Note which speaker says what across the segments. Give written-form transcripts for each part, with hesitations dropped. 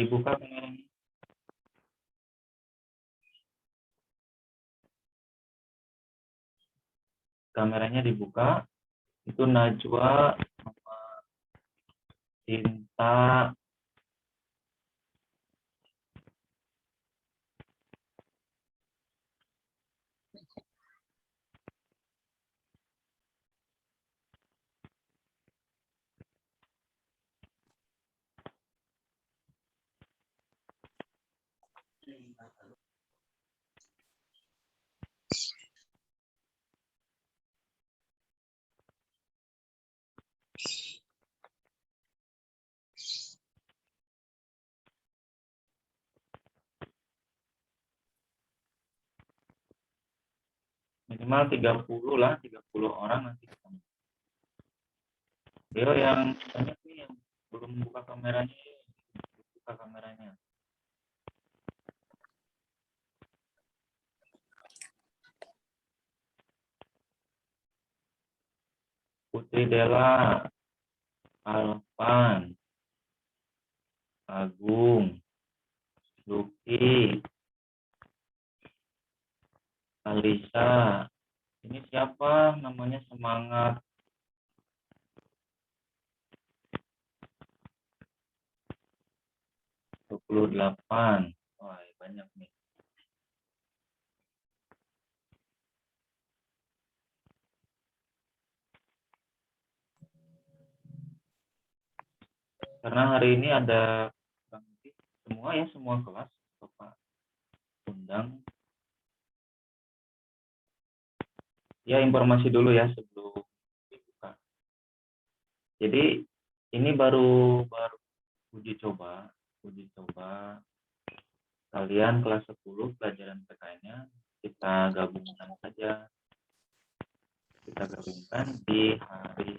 Speaker 1: Dibuka kameranya. Kameranya dibuka. Itu Najwa sama Cinta. Minimal 30 lah, 30 orang nanti. Yo yang banyak nih yang belum buka kameranya, buka kameranya. Putri Dela, Alvan, Agung, Luki, Alisa. Ini siapa namanya? Semangat. 28. Wah, banyak nih. Karena hari ini ada semua ya, semua kelas Bapak undang. Ya, informasi dulu ya sebelum dibuka. Jadi ini baru uji coba kalian kelas 10 pelajaran PKN-nya kita gabungkan saja. Kita gabungkan di hari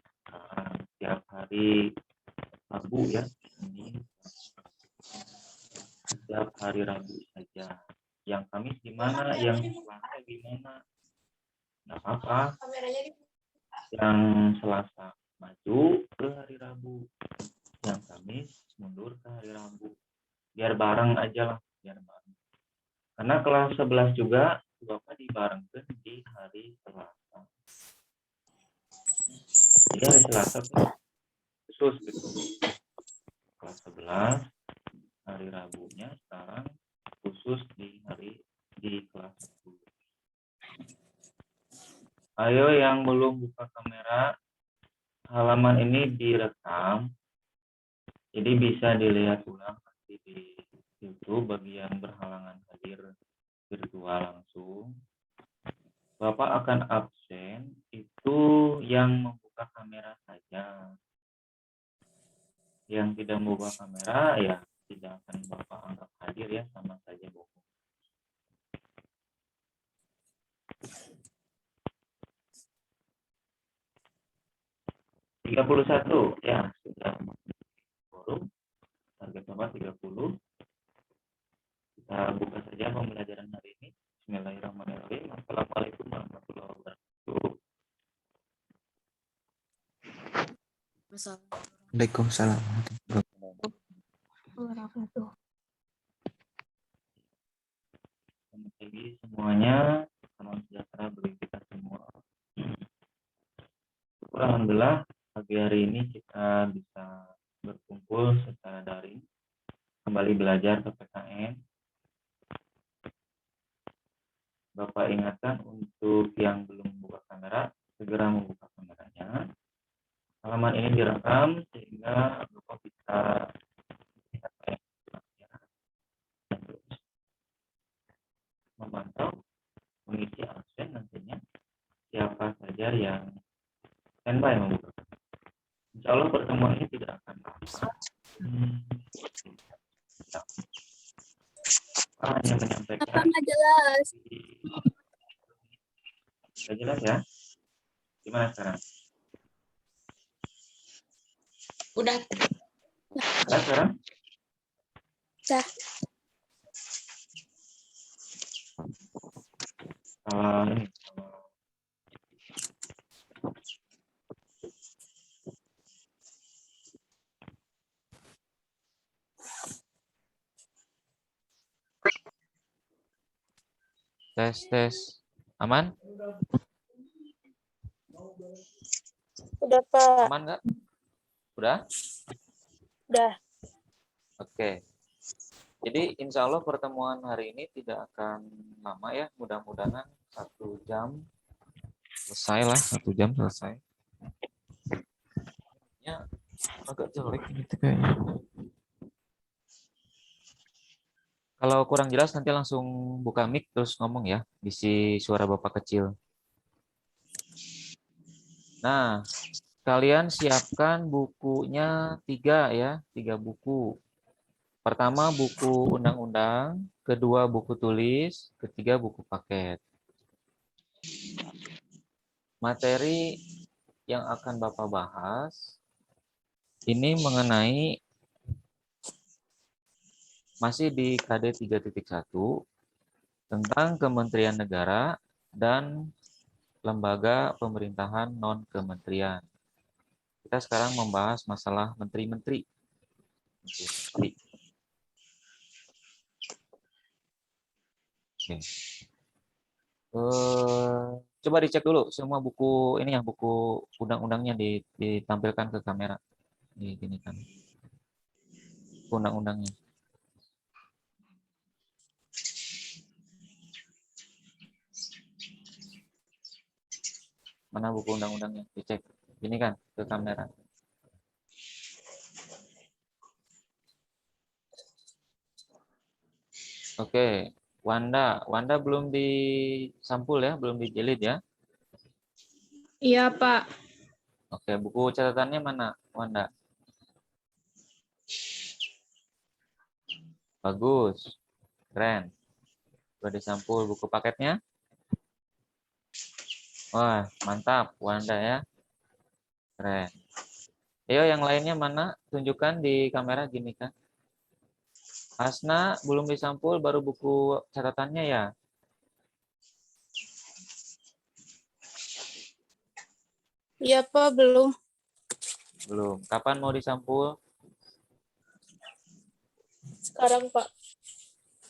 Speaker 1: setiap hari Rabu ya. Ini setiap hari Rabu saja. Yang Kamis gimana? Yang Selasa gimana? Nggak apa-apa. Yang Selasa maju ke hari Rabu, yang Kamis mundur ke hari Rabu. Biar bareng aja lah, biar bareng. Karena kelas 11 juga Bapak dibarengkan di hari Selasa. Jadi hari Selasa tuh khusus gitu. Kelas 11 hari Rabunya sekarang khusus di kelas 10. Ayo yang belum buka kamera, halaman ini direkam, jadi bisa dilihat ulang nanti di YouTube bagi yang berhalangan hadir virtual langsung. Bapak akan absen, itu yang membuka kamera saja. Yang tidak membuka kamera ya tidak akan Bapak anggap hadir ya, sama saja bohong. 31 ya sudah forum target Bapak 30. Kita buka saja pembelajaran hari ini. Bismillahirrahmanirrahim. Assalamualaikum warahmatullahi wabarakatuh.
Speaker 2: Waalaikumsalam.
Speaker 1: Selamat pagi semuanya. Salam sejahtera bagi kita semua. Alhamdulillah pagi hari ini kita bisa berkumpul secara daring, kembali belajar PPKN. Bapak ingatkan untuk yang belum membuka kamera, segera membuka kameranya. Halaman ini direkam sehingga Bapak bisa lihat dan terus memantau mengisi absen nantinya siapa saja yang standby membuka. Insya Allah pertemuan ini tidak akan hanya menyampaikan.
Speaker 3: Nggak jelas.
Speaker 1: Sudah jelas ya? Gimana sekarang?
Speaker 3: Udah.
Speaker 1: Jelas sekarang?
Speaker 3: Cah.
Speaker 1: Ini tes. Aman?
Speaker 3: Udah, Pak.
Speaker 1: Aman nggak? Udah?
Speaker 3: Udah.
Speaker 1: Oke. Jadi insya Allah pertemuan hari ini tidak akan lama ya. Mudah-mudahan 1 jam selesai lah. 1 jam selesai. Ya, agak jelek ini tuh kayaknya. Kalau kurang jelas nanti langsung buka mic terus ngomong ya. Isi suara Bapak kecil. Nah, kalian siapkan bukunya 3 ya. 3 buku. Pertama buku undang-undang, kedua buku tulis, ketiga buku paket. Materi yang akan Bapak bahas ini mengenai masih di KD 3.1 tentang Kementerian Negara dan lembaga pemerintahan non-kementerian. Kita sekarang membahas masalah menteri-menteri. Oke. Coba dicek dulu semua buku ini ya, buku undang-undangnya ditampilkan ke kamera. Gini kan. Undang-undangnya. Mana buku undang-undangnya? Dicek. Gini kan ke kamera. Oke, Wanda belum disampul ya, belum dijilid ya.
Speaker 3: Iya, Pak.
Speaker 1: Oke, buku catatannya mana, Wanda? Bagus, keren. Sudah disampul buku paketnya? Wah, mantap, Wanda ya. Keren. Ayo yang lainnya mana? Tunjukkan di kamera gini kan. Asna belum disampul, baru buku catatannya ya.
Speaker 3: Iya, Pak, belum.
Speaker 1: Belum. Kapan mau disampul?
Speaker 3: Sekarang, Pak.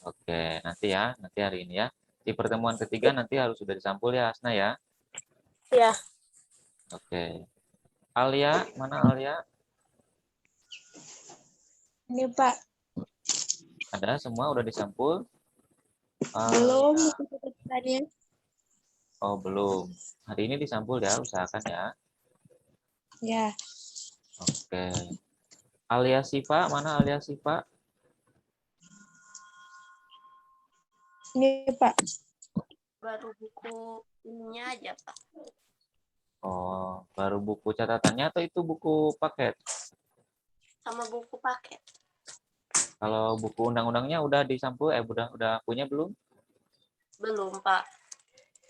Speaker 1: Oke, nanti ya, nanti hari ini ya. Di pertemuan ketiga nanti harus sudah disampul ya, Asna ya.
Speaker 3: Ya.
Speaker 1: Oke. Alia, mana Alia?
Speaker 3: Ini, Pak.
Speaker 1: Ada semua udah disampul?
Speaker 3: Belum.
Speaker 1: Alia.
Speaker 3: Buku catatannya.
Speaker 1: Oh, belum. Hari ini disampul ya, usahakan ya.
Speaker 3: Ya.
Speaker 1: Oke. Alia Siva, mana Alia Siva?
Speaker 3: Ini, Pak. Baru buku ininya aja, Pak.
Speaker 1: Oh, baru buku catatannya atau itu buku paket?
Speaker 3: Sama buku paket.
Speaker 1: Kalau buku undang-undangnya udah disampul, udah punya belum?
Speaker 3: Belum, Pak.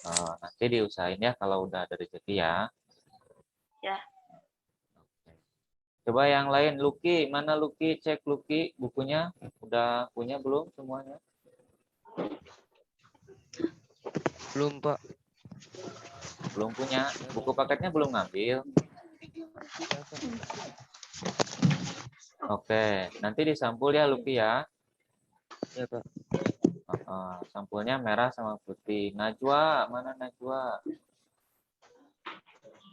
Speaker 1: Oh, nanti diusahain ya kalau udah ada rezeki ya.
Speaker 3: Ya.
Speaker 1: Coba yang lain, Lucky, mana Lucky? Cek Lucky bukunya, udah punya belum semuanya?
Speaker 2: Belum, Pak.
Speaker 1: Belum punya. Buku paketnya belum ngambil. Oke, nanti disampul ya Lucky ya.
Speaker 2: Ya, Pak.
Speaker 1: Sampulnya merah sama putih. Najwa, mana Najwa?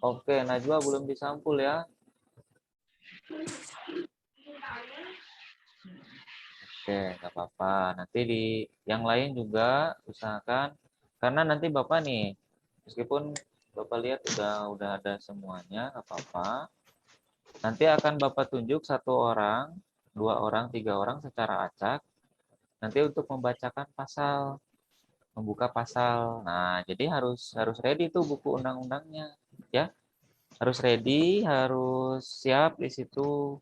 Speaker 1: Oke, Najwa belum disampul ya. Oke, nggak apa-apa. Nanti di yang lain juga usahakan, karena nanti Bapak nih, meskipun Bapak lihat udah ada semuanya, nggak apa-apa. Nanti akan Bapak tunjuk 1 orang, 2 orang, 3 orang secara acak. Nanti untuk membacakan pasal, membuka pasal. Nah, jadi harus ready tuh buku undang-undangnya, ya. Harus ready, harus siap di situ.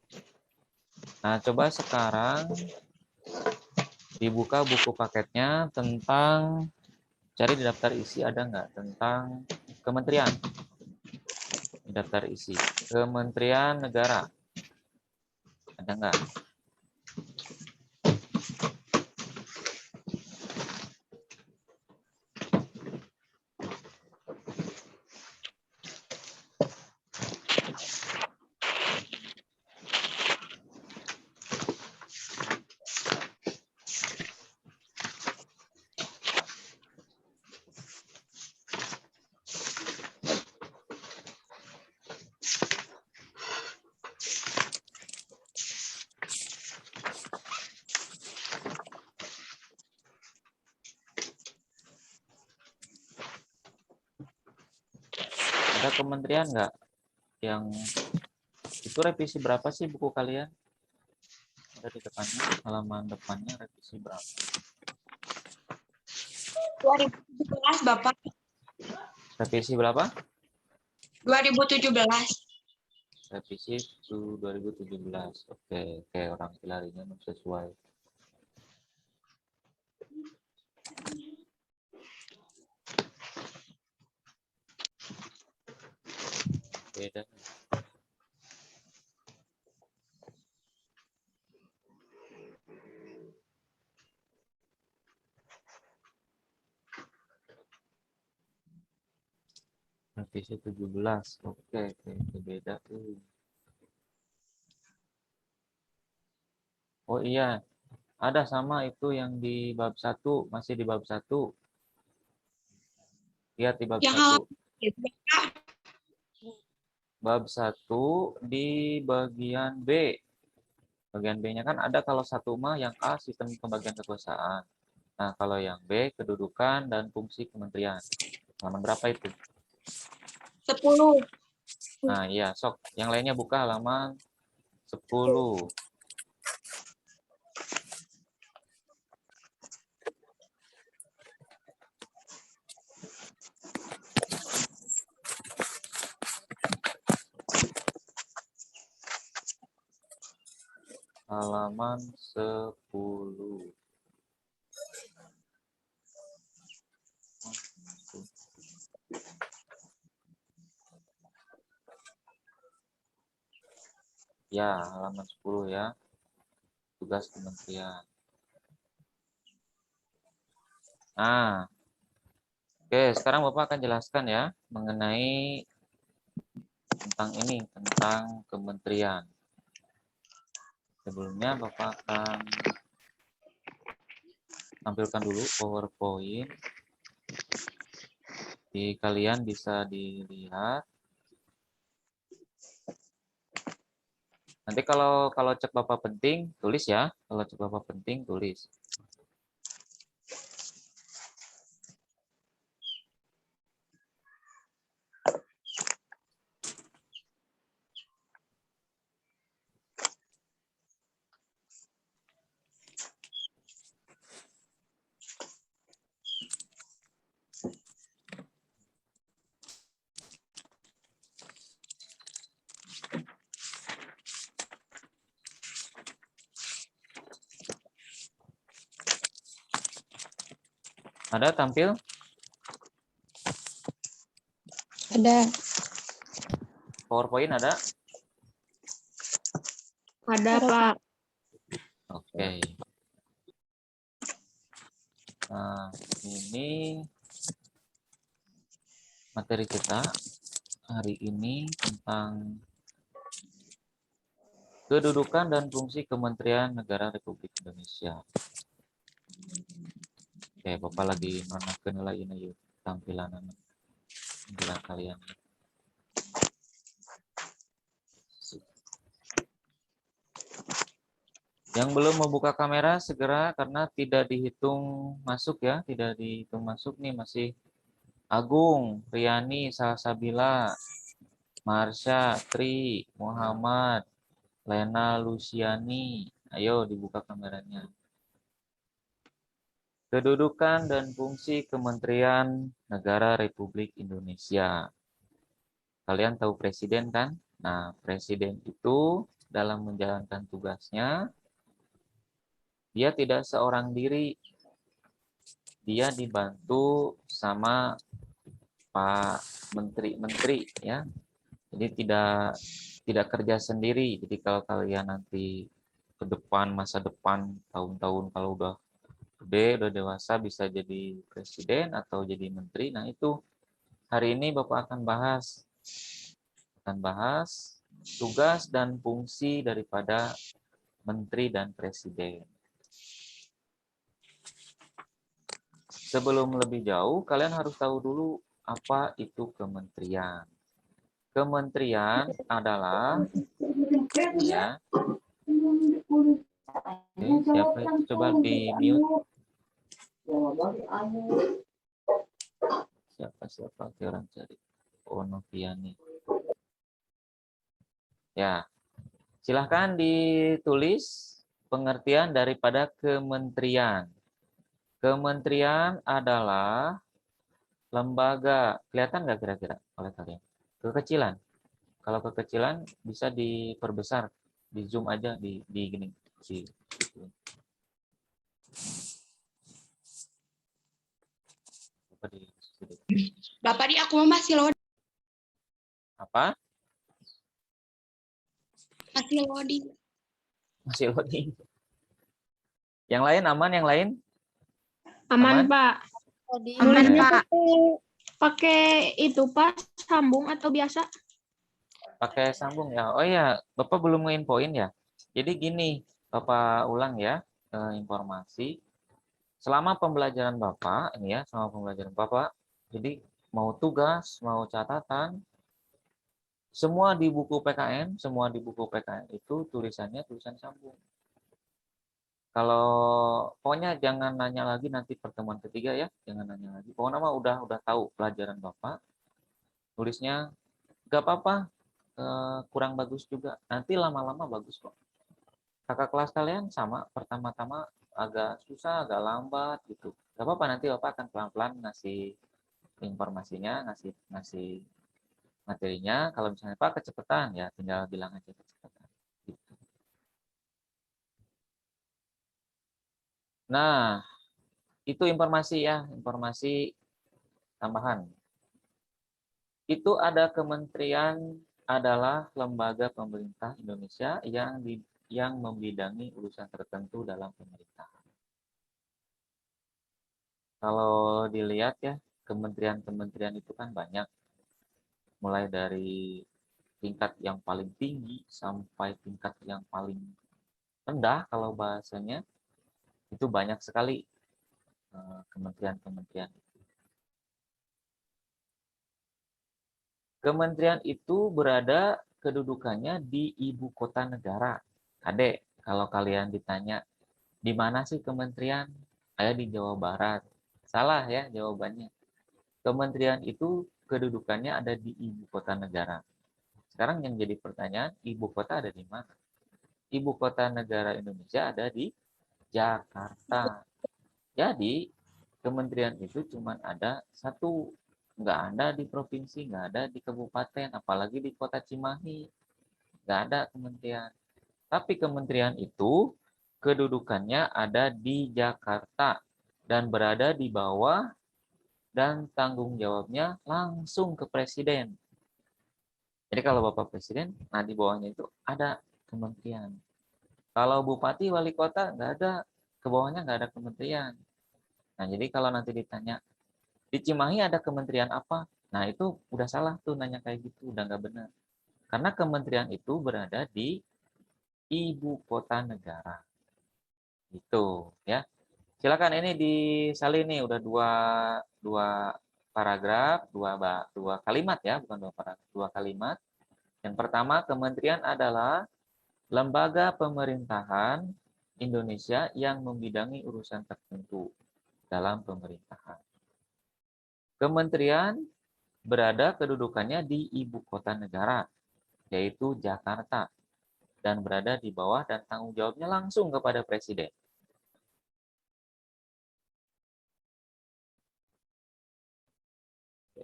Speaker 1: Nah, coba sekarang dibuka buku paketnya tentang, cari di daftar isi ada nggak tentang kementerian. Di daftar isi Kementerian Negara ada nggak? Ada kementerian nggak yang itu revisi berapa sih buku kalian? Ada di depannya, halaman depannya revisi berapa?
Speaker 4: 2017 Bapak.
Speaker 1: Revisi berapa?
Speaker 4: 2017.
Speaker 1: Revisi itu 2017. Oke, orang larinya sesuai. Beda. Revisi 17. Oke, itu beda tuh. Oh iya, ada sama itu yang di bab 1, masih di bab 1. Lihat di bab 1. Bab 1 di bagian B. Bagian B-nya kan ada kalau 1 mah yang A sistem pembagian kekuasaan. Nah, kalau yang B kedudukan dan fungsi kementerian. Halaman berapa itu?
Speaker 4: 10.
Speaker 1: Nah, iya, sok. Yang lainnya buka halaman 10. Halaman 10. Ya, halaman 10 ya. Tugas kementerian. Nah, oke, sekarang Bapak akan jelaskan ya mengenai tentang ini, tentang kementerian. Sebelumnya Bapak akan tampilkan dulu PowerPoint. Kalian bisa dilihat. Nanti kalau cek Bapak penting, tulis ya. Kalau cek Bapak penting, tulis. Ada tampil?
Speaker 4: Ada.
Speaker 1: PowerPoint ada?
Speaker 4: Ada, Pak.
Speaker 1: Oke. Nah, ini materi kita hari ini tentang kedudukan dan fungsi Kementerian Negara Republik Indonesia. Oke, Bapak lagi mengenalkan lagi nih tampilan kalian. Yang belum membuka kamera segera karena tidak dihitung masuk ya, tidak dihitung masuk nih masih Agung, Riani, Salsabila, Marsha, Tri, Muhammad, Lena, Luciani. Ayo dibuka kameranya. Kedudukan dan fungsi Kementerian Negara Republik Indonesia. Kalian tahu presiden kan? Nah, presiden itu dalam menjalankan tugasnya dia tidak seorang diri, dia dibantu sama Pak Menteri-Menteri ya. Jadi tidak kerja sendiri. Jadi kalau kalian nanti ke depan masa depan tahun-tahun kalau udah gede, udah dewasa bisa jadi presiden atau jadi menteri. Nah itu hari ini Bapak akan bahas tugas dan fungsi daripada menteri dan presiden. Sebelum lebih jauh, kalian harus tahu dulu apa itu kementerian. Kementerian adalah ya. Oke, siapa itu coba di mute. Siapa orang cari. Noviani. Ya, silahkan ditulis pengertian daripada kementerian. Kementerian adalah lembaga. Kelihatan nggak kira-kira oleh kalian? Kekecilan. Kalau kekecilan bisa diperbesar, di zoom aja di gini.
Speaker 4: Bapak di aku masih loading.
Speaker 1: Apa?
Speaker 4: Masih loading.
Speaker 1: Masih loading. Yang lain aman? Yang lain?
Speaker 4: Aman,
Speaker 1: Aman?
Speaker 4: Pak.
Speaker 3: Tadi
Speaker 4: Nulisnya
Speaker 1: Pak.
Speaker 4: pakai itu, Pak, sambung atau biasa?
Speaker 1: Pakai sambung ya. Oh ya, Bapak belum nginfoin ya. Jadi gini, Bapak ulang ya informasi. Selama pembelajaran Bapak, ini ya, selama pembelajaran Bapak, jadi mau tugas, mau catatan, semua di buku PKN itu tulisannya tulisan sambung. Kalau pokoknya jangan nanya lagi nanti pertemuan ketiga ya, jangan nanya lagi. Pokoknya mah udah tahu pelajaran Bapak, tulisnya nggak apa-apa, kurang bagus juga. Nanti lama-lama bagus kok. Kakak kelas kalian sama, pertama-tama agak susah, agak lambat gitu. Gak apa-apa, nanti Bapak akan pelan-pelan ngasih informasinya, ngasih materinya. Kalau misalnya Pak kecepatan, ya tinggal bilang aja kecepatan. Gitu. Nah, itu informasi ya, informasi tambahan. Itu ada kementerian adalah lembaga pemerintah Indonesia yang membidangi urusan tertentu dalam pemerintahan. Kalau dilihat ya, kementerian-kementerian itu kan banyak, mulai dari tingkat yang paling tinggi sampai tingkat yang paling rendah kalau bahasanya, itu banyak sekali kementerian-kementerian. Kementerian itu berada kedudukannya di ibu kota negara. Adek, kalau kalian ditanya, di mana sih kementerian? Ada di Jawa Barat. Salah ya jawabannya. Kementerian itu kedudukannya ada di ibu kota negara. Sekarang yang jadi pertanyaan, ibu kota ada di mana? Ibu kota negara Indonesia ada di Jakarta. Jadi, kementerian itu cuma ada satu. Nggak ada di provinsi, nggak ada di kabupaten, apalagi di kota Cimahi. Nggak ada kementerian. Tapi kementerian itu kedudukannya ada di Jakarta dan berada di bawah dan tanggung jawabnya langsung ke presiden. Jadi kalau Bapak Presiden, nah di bawahnya itu ada kementerian. Kalau Bupati, Wali Kota, nggak ada, ke bawahnya nggak ada kementerian. Nah jadi kalau nanti ditanya, di Cimahi ada kementerian apa? Nah itu udah salah tuh nanya kayak gitu, udah nggak benar. Karena kementerian itu berada di ibu kota negara. Itu ya. Silakan ini disalin nih udah dua paragraf, dua kalimat ya, bukan dua paragraf, dua kalimat. Yang pertama, kementerian adalah lembaga pemerintahan Indonesia yang membidangi urusan tertentu dalam pemerintahan. Kementerian berada kedudukannya di ibu kota negara, yaitu Jakarta, dan berada di bawah dan tanggung jawabnya langsung kepada presiden.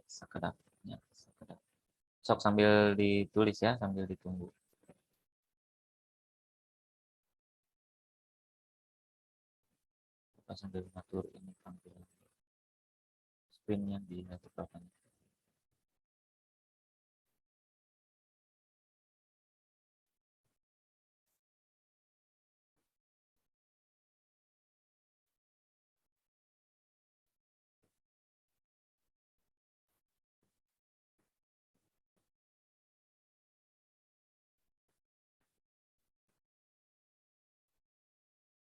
Speaker 1: Sekedapnya, sekedap. Sok sambil ditulis ya, sambil ditunggu. Kita sambil mengatur ini tampilan screen-nya di laptop.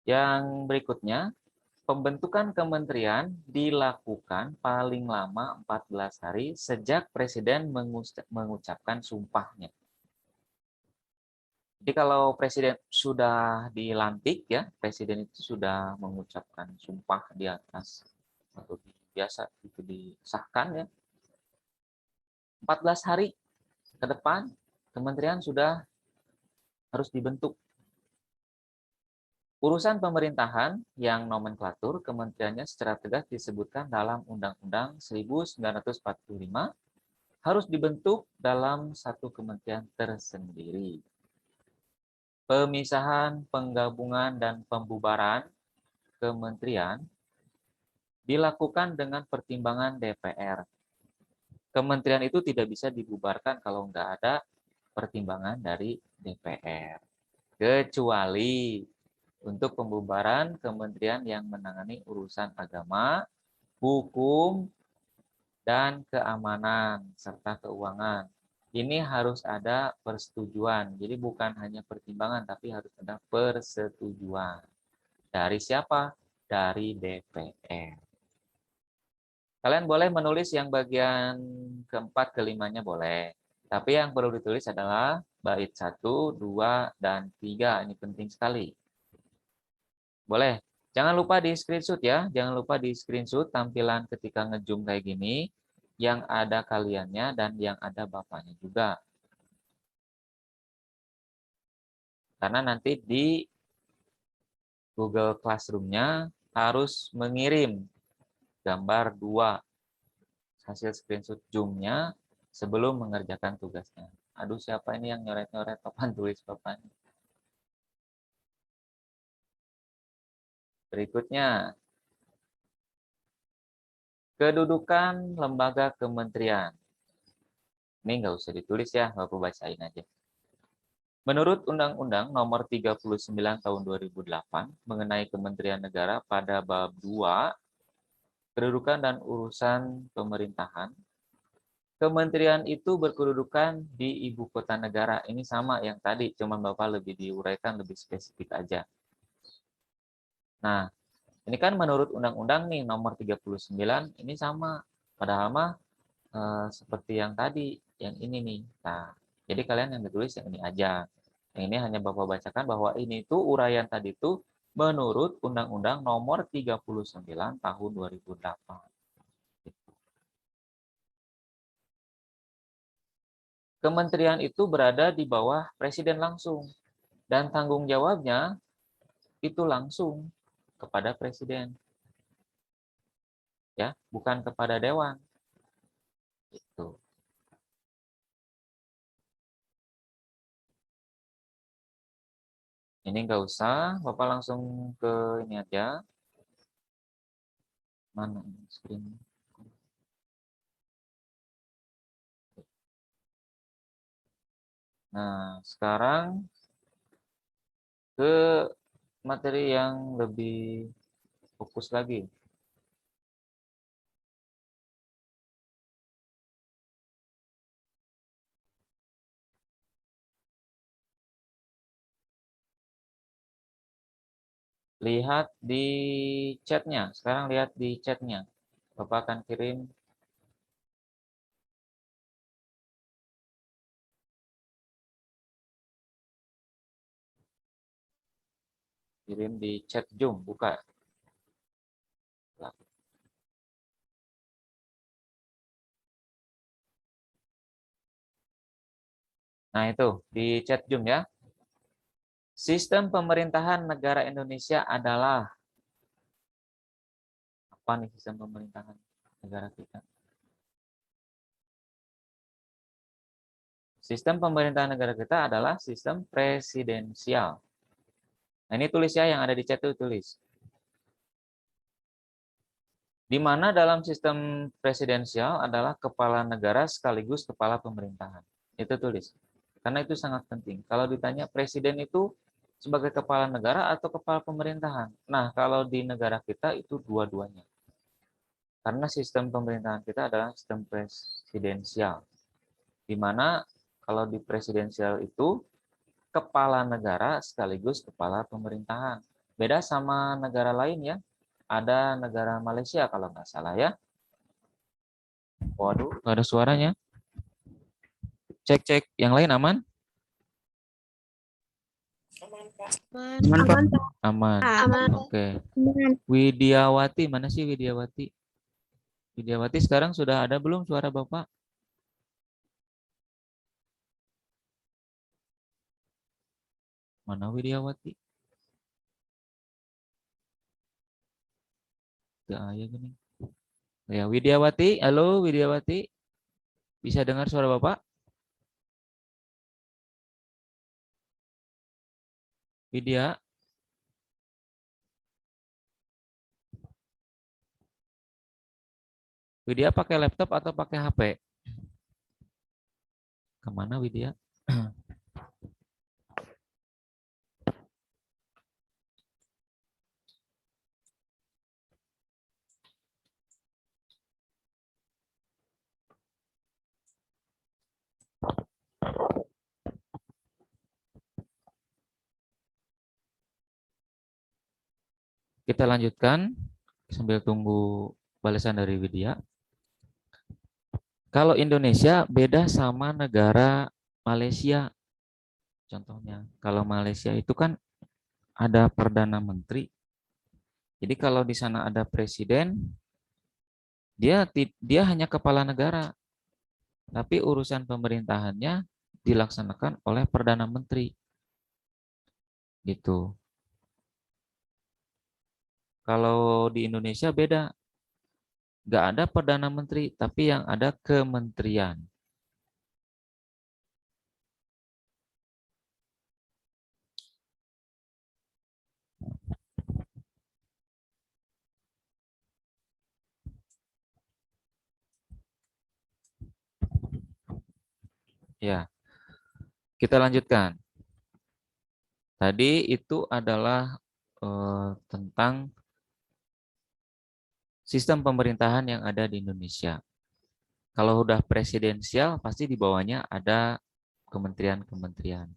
Speaker 1: Yang berikutnya, pembentukan kementerian dilakukan paling lama 14 hari sejak Presiden mengucapkan sumpahnya. Jadi kalau Presiden sudah dilantik ya, Presiden itu sudah mengucapkan sumpah di atas atau biasa itu disahkan ya.
Speaker 5: 14 hari ke depan kementerian sudah harus dibentuk. Urusan pemerintahan yang nomenklatur kementeriannya secara tegas disebutkan dalam Undang-Undang 1945 harus dibentuk dalam satu kementerian tersendiri. Pemisahan, penggabungan, dan pembubaran kementerian dilakukan dengan pertimbangan DPR. Kementerian itu tidak bisa dibubarkan kalau nggak ada pertimbangan dari DPR. Kecuali untuk pembubaran kementerian yang menangani urusan agama, hukum, dan keamanan, serta keuangan. Ini harus ada persetujuan. Jadi bukan hanya pertimbangan, tapi harus ada persetujuan. Dari siapa? Dari DPR. Kalian boleh menulis yang bagian keempat, kelimanya boleh. Tapi yang perlu ditulis adalah bait 1, 2, dan 3. Ini penting sekali. Boleh. Jangan lupa di screenshot ya. Jangan lupa di screenshot tampilan ketika ngezoom kayak gini. Yang ada kaliannya dan yang ada bapaknya juga. Karena nanti di Google Classroom-nya harus mengirim gambar 2 hasil screenshot Zoom-nya sebelum mengerjakan tugasnya. Aduh, siapa ini yang nyoret-nyoret papan tulis bapaknya? Berikutnya, kedudukan lembaga kementerian. Ini nggak usah ditulis ya, Bapak bacain aja. Menurut Undang-Undang Nomor 39 Tahun 2008 mengenai Kementerian Negara pada bab 2, kedudukan dan urusan pemerintahan, kementerian itu berkedudukan di ibu kota negara. Ini sama yang tadi, cuman Bapak lebih diuraikan, lebih spesifik aja. Nah, ini kan menurut Undang-Undang nih Nomor 39, ini sama. Padahal mah seperti yang tadi, yang ini nih. Nah, jadi kalian yang ditulis yang ini aja. Yang ini hanya Bapak bacakan bahwa ini tuh uraian tadi tuh menurut Undang-Undang Nomor 39 Tahun 2008. Kementerian itu berada di bawah Presiden langsung. Dan tanggung jawabnya itu langsung kepada Presiden. Ya, bukan kepada Dewan. Itu. Ini nggak usah, Bapak langsung ke ini aja. Mana ini screen? Nah, sekarang ke materi yang lebih fokus lagi. Lihat di chatnya. Sekarang lihat di chatnya. Bapak akan kirim di chat Zoom. Buka. Nah itu di chat Zoom ya. Sistem pemerintahan negara Indonesia adalah apa nih sistem pemerintahan negara kita? Sistem pemerintahan negara kita adalah sistem presidensial. Nah, ini tulis ya, yang ada di chat itu tulis. Di mana dalam sistem presidensial adalah kepala negara sekaligus kepala pemerintahan. Itu tulis. Karena itu sangat penting. Kalau ditanya presiden itu sebagai kepala negara atau kepala pemerintahan. Nah, kalau di negara kita itu dua-duanya. Karena sistem pemerintahan kita adalah sistem presidensial. Di mana kalau di presidensial itu kepala negara sekaligus kepala pemerintahan. Beda sama negara lain ya. Ada negara Malaysia kalau nggak salah ya. Waduh, nggak ada suaranya. Cek. Yang lain aman?
Speaker 4: Aman, Pak.
Speaker 5: Aman. Oke. Widiawati, mana sih Widiawati? Widiawati sekarang sudah ada belum suara Bapak? Mana Widiawati? Gak aya gini. Ya, Widiawati, halo Widiawati. Bisa dengar suara Bapak? Widya, Widya pakai laptop atau pakai HP? Kemana Widya? Kita lanjutkan sambil tunggu balasan dari Widya. Kalau Indonesia beda sama negara Malaysia. Contohnya, kalau Malaysia itu kan ada Perdana Menteri. Jadi kalau di sana ada presiden, dia hanya kepala negara, tapi urusan pemerintahannya dilaksanakan oleh Perdana Menteri. Gitu. Kalau di Indonesia beda. Nggak ada Perdana Menteri, tapi yang ada kementerian. Ya, kita lanjutkan. Tadi itu adalah tentang sistem pemerintahan yang ada di Indonesia. Kalau udah presidensial, pasti di bawahnya ada kementerian-kementerian.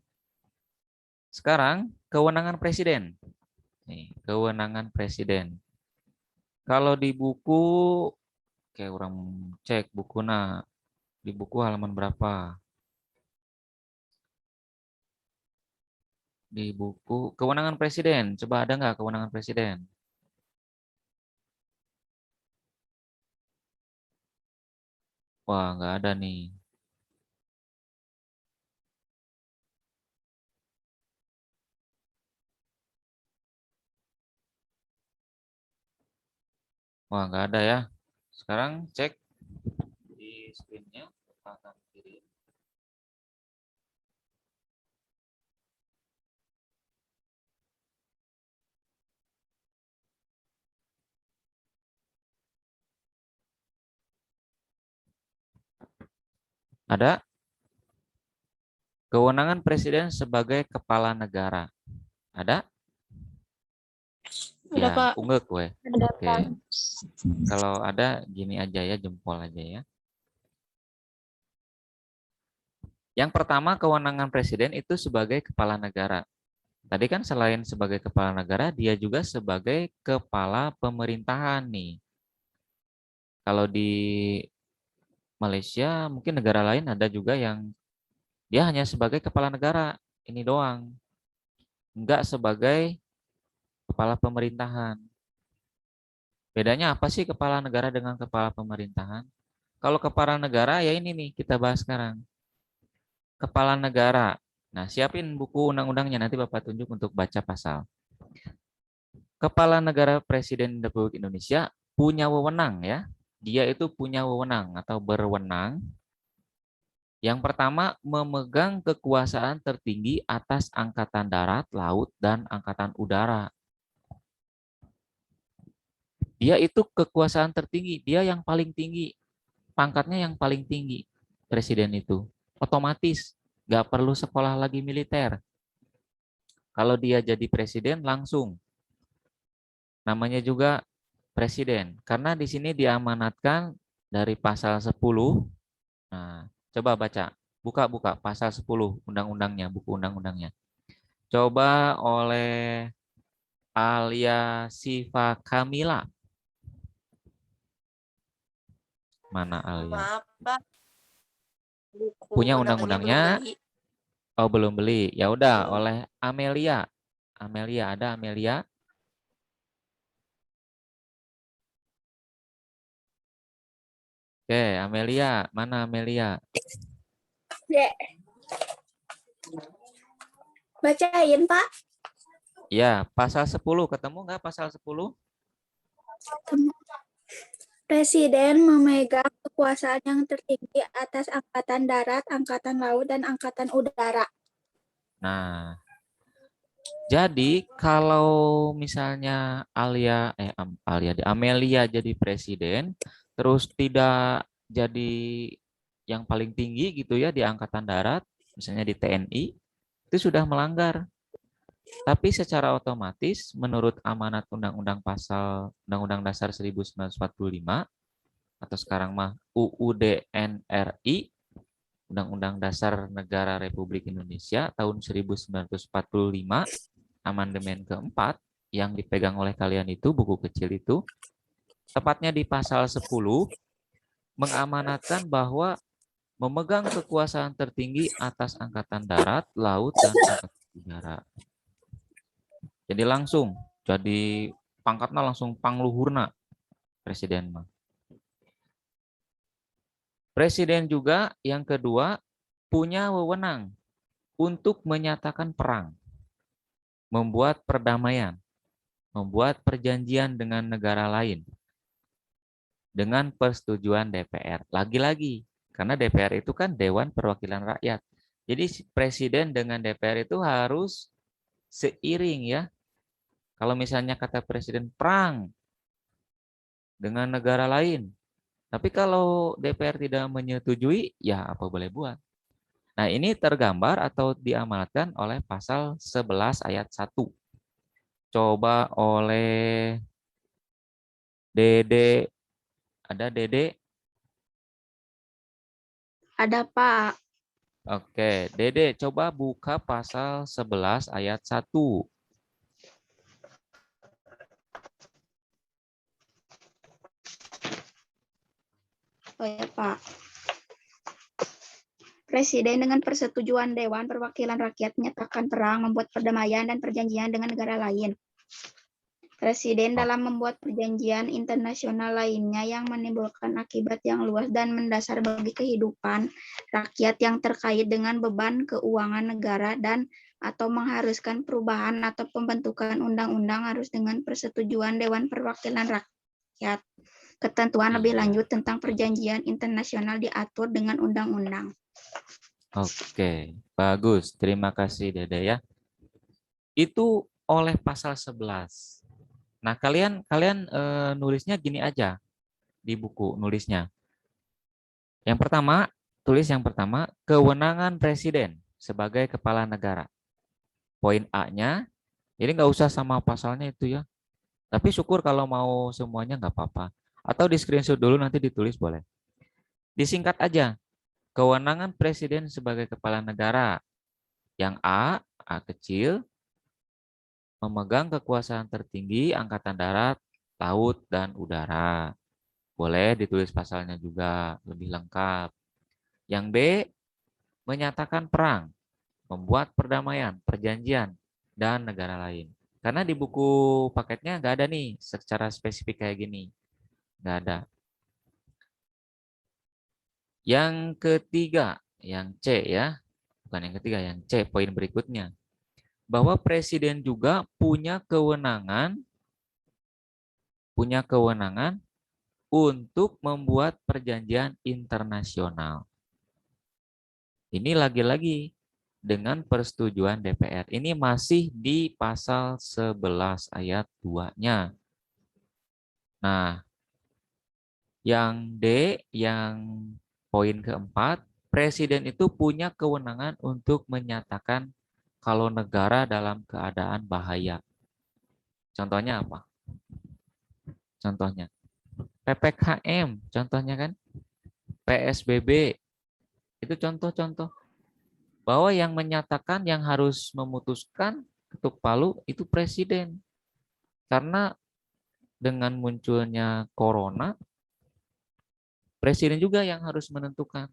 Speaker 5: Sekarang, kewenangan presiden. Nih, kewenangan presiden. Kalau di buku, kayak orang cek buku, di buku halaman berapa? Di buku kewenangan presiden. Coba ada nggak kewenangan presiden? Wah, nggak ada nih. Wah, nggak ada ya. Sekarang cek di screen-nya. Kanan kiri. Ada kewenangan presiden sebagai kepala negara. Ada?
Speaker 4: Ada,
Speaker 5: Ya,
Speaker 4: Pak.
Speaker 5: ungguk gue.
Speaker 4: Ada,
Speaker 5: Oke.
Speaker 4: Pak.
Speaker 5: Kalau ada gini aja ya, jempol aja ya. Yang pertama, kewenangan presiden itu sebagai kepala negara. Tadi kan selain sebagai kepala negara, dia juga sebagai kepala pemerintahan nih. Kalau di Malaysia, mungkin negara lain ada juga yang dia hanya sebagai kepala negara. Ini doang. Enggak sebagai kepala pemerintahan. Bedanya apa sih kepala negara dengan kepala pemerintahan? Kalau kepala negara ya ini nih kita bahas sekarang. Kepala negara. Nah, siapin buku undang-undangnya nanti Bapak tunjuk untuk baca pasal. Kepala negara Presiden Republik Indonesia punya wewenang ya. Dia itu punya wewenang atau berwenang. Yang pertama, memegang kekuasaan tertinggi atas angkatan darat, laut, dan angkatan udara. Dia itu kekuasaan tertinggi, dia yang paling tinggi, pangkatnya yang paling tinggi, presiden itu. Otomatis, nggak perlu sekolah lagi militer. Kalau dia jadi presiden langsung, namanya juga presiden. Karena di sini diamanatkan dari pasal 10. Nah, coba baca, buka pasal 10 undang-undangnya, buku undang-undangnya. Coba oleh Alia Siva Kamila. Mana Alia?
Speaker 3: Maaf, Pak. Buku
Speaker 5: Punya
Speaker 3: undangannya belum
Speaker 5: undang-undangnya?
Speaker 3: beli.
Speaker 5: Oh, belum beli. Ya udah,
Speaker 3: Belum.
Speaker 5: oleh Amelia. Amelia, ada Amelia? Oke, Amelia. Mana Amelia?
Speaker 3: Bacain, Pak.
Speaker 5: Ya, pasal 10. Ketemu nggak pasal 10?
Speaker 3: Presiden memegang kekuasaan yang tertinggi atas Angkatan Darat, Angkatan Laut, dan Angkatan Udara.
Speaker 5: Nah, jadi kalau misalnya Amelia jadi presiden, terus tidak jadi yang paling tinggi gitu ya di Angkatan Darat, misalnya di TNI, itu sudah melanggar. Tapi secara otomatis menurut amanat Undang-Undang Dasar 1945 atau sekarang mah UUD NRI, Undang-Undang Dasar Negara Republik Indonesia tahun 1945, amandemen keempat yang dipegang oleh kalian itu, buku kecil itu, tepatnya di pasal 10, mengamanatkan bahwa memegang kekuasaan tertinggi atas Angkatan Darat, Laut, dan Angkatan Udara. Jadi langsung, jadi pangkatnya langsung pangluhurna presiden mah. Presiden juga yang kedua punya wewenang untuk menyatakan perang, membuat perdamaian, membuat perjanjian dengan negara lain dengan persetujuan DPR. Lagi-lagi, karena DPR itu kan Dewan Perwakilan Rakyat. Jadi presiden dengan DPR itu harus seiring ya. Kalau misalnya kata presiden perang dengan negara lain, tapi kalau DPR tidak menyetujui, ya apa boleh buat. Nah, ini tergambar atau diamanatkan oleh pasal 11 ayat 1. Coba oleh Dede. Ada Dede?
Speaker 4: Ada, Pak.
Speaker 5: Oke, Dede coba buka pasal 11 ayat 1.
Speaker 4: Oh ya, Pak. Presiden dengan persetujuan Dewan Perwakilan Rakyat menyatakan perang, membuat perdamaian dan perjanjian dengan negara lain. Presiden dalam membuat perjanjian internasional lainnya yang menimbulkan akibat yang luas dan mendasar bagi kehidupan rakyat yang terkait dengan beban keuangan negara dan atau mengharuskan perubahan atau pembentukan undang-undang harus dengan persetujuan Dewan Perwakilan Rakyat. Ketentuan lebih lanjut tentang perjanjian internasional diatur dengan undang-undang.
Speaker 5: Oke, bagus. Terima kasih Dede ya. Itu oleh pasal 11. Nah, kalian nulisnya gini aja di buku nulisnya. Yang pertama, tulis yang pertama, kewenangan presiden sebagai kepala negara. Poin A-nya, ini nggak usah sama pasalnya itu ya. Tapi syukur kalau mau semuanya nggak apa-apa. Atau di screenshot dulu nanti ditulis boleh. Disingkat aja, kewenangan presiden sebagai kepala negara. Yang A kecil, memegang kekuasaan tertinggi Angkatan Darat, Laut, dan Udara. Boleh ditulis pasalnya juga lebih lengkap. Yang B, menyatakan perang, membuat perdamaian, perjanjian, dan negara lain. Karena di buku paketnya nggak ada nih secara spesifik kayak gini. Nggak ada. Yang ketiga, yang C ya. Bukan yang ketiga, yang C, poin berikutnya. Bahwa presiden juga punya kewenangan untuk membuat perjanjian internasional. Ini lagi-lagi dengan persetujuan DPR. Ini masih di pasal 11 ayat 2-nya. Nah, yang D, yang poin keempat, presiden itu punya kewenangan untuk menyatakan kalau negara dalam keadaan bahaya. Contohnya apa? Contohnya PPKM, contohnya kan PSBB, itu contoh-contoh bahwa yang menyatakan, yang harus memutuskan ketuk palu itu presiden. Karena dengan munculnya corona, presiden juga yang harus menentukan.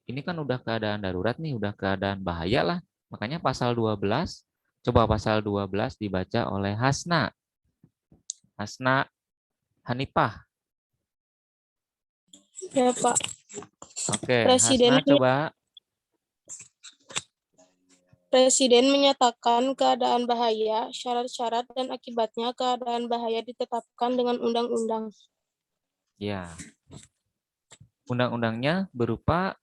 Speaker 5: Ini kan udah keadaan darurat nih, udah keadaan bahaya lah. Makanya pasal 12, coba pasal 12 dibaca oleh Hasna Hanifah.
Speaker 3: Ya, Pak.
Speaker 5: Oke,
Speaker 3: Presiden
Speaker 5: Hasna coba.
Speaker 6: Presiden menyatakan keadaan bahaya, syarat-syarat dan akibatnya keadaan bahaya ditetapkan dengan undang-undang.
Speaker 5: Ya. Undang-undangnya berupa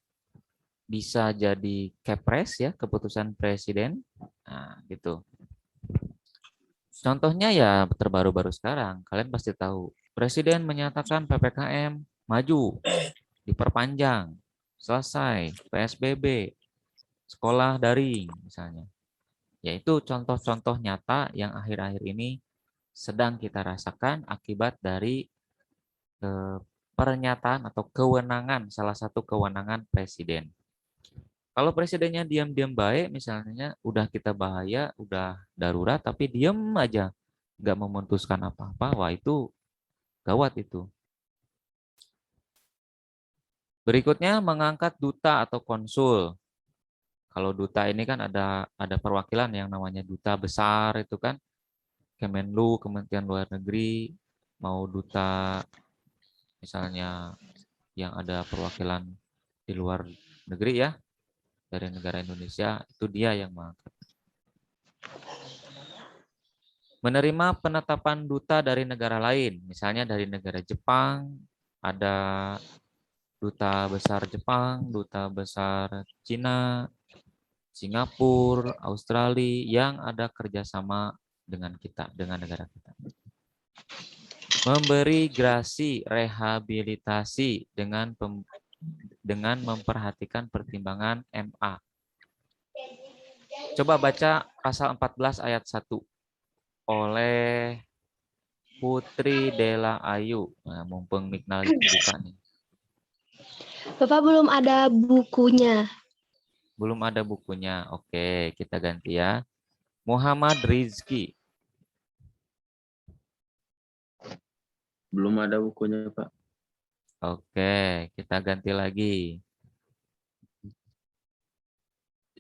Speaker 5: bisa jadi Kepres ya, keputusan presiden. Nah, gitu. Contohnya ya terbaru-baru sekarang, kalian pasti tahu. Presiden menyatakan PPKM maju, diperpanjang, selesai, PSBB, sekolah daring misalnya. Yaitu contoh-contoh nyata yang akhir-akhir ini sedang kita rasakan akibat dari pernyataan atau kewenangan, salah satu kewenangan presiden. Kalau presidennya diam-diam baik, misalnya udah kita bahaya, udah darurat, tapi diam aja, nggak memutuskan apa-apa, wah itu gawat itu. Berikutnya mengangkat duta atau konsul. Kalau duta ini kan ada perwakilan yang namanya duta besar itu kan, Kemenlu, Kementerian Luar Negeri, mau duta misalnya yang ada perwakilan di luar negeri ya, dari negara Indonesia, itu dia yang mengangkat. Menerima penetapan duta dari negara lain, misalnya dari negara Jepang, ada duta besar Jepang, duta besar Cina, Singapura, Australia, yang ada kerjasama dengan kita, dengan negara kita. Memberi grasi rehabilitasi dengan memperhatikan pertimbangan MA. Coba baca pasal 14 ayat 1 oleh Putri Dela Ayu. Nah, mumpung Miknal dibuka nih.
Speaker 7: Bapak belum ada bukunya.
Speaker 5: Belum ada bukunya. Oke, kita ganti ya. Muhammad Rizki.
Speaker 8: Belum ada bukunya, Pak.
Speaker 5: Oke, kita ganti lagi.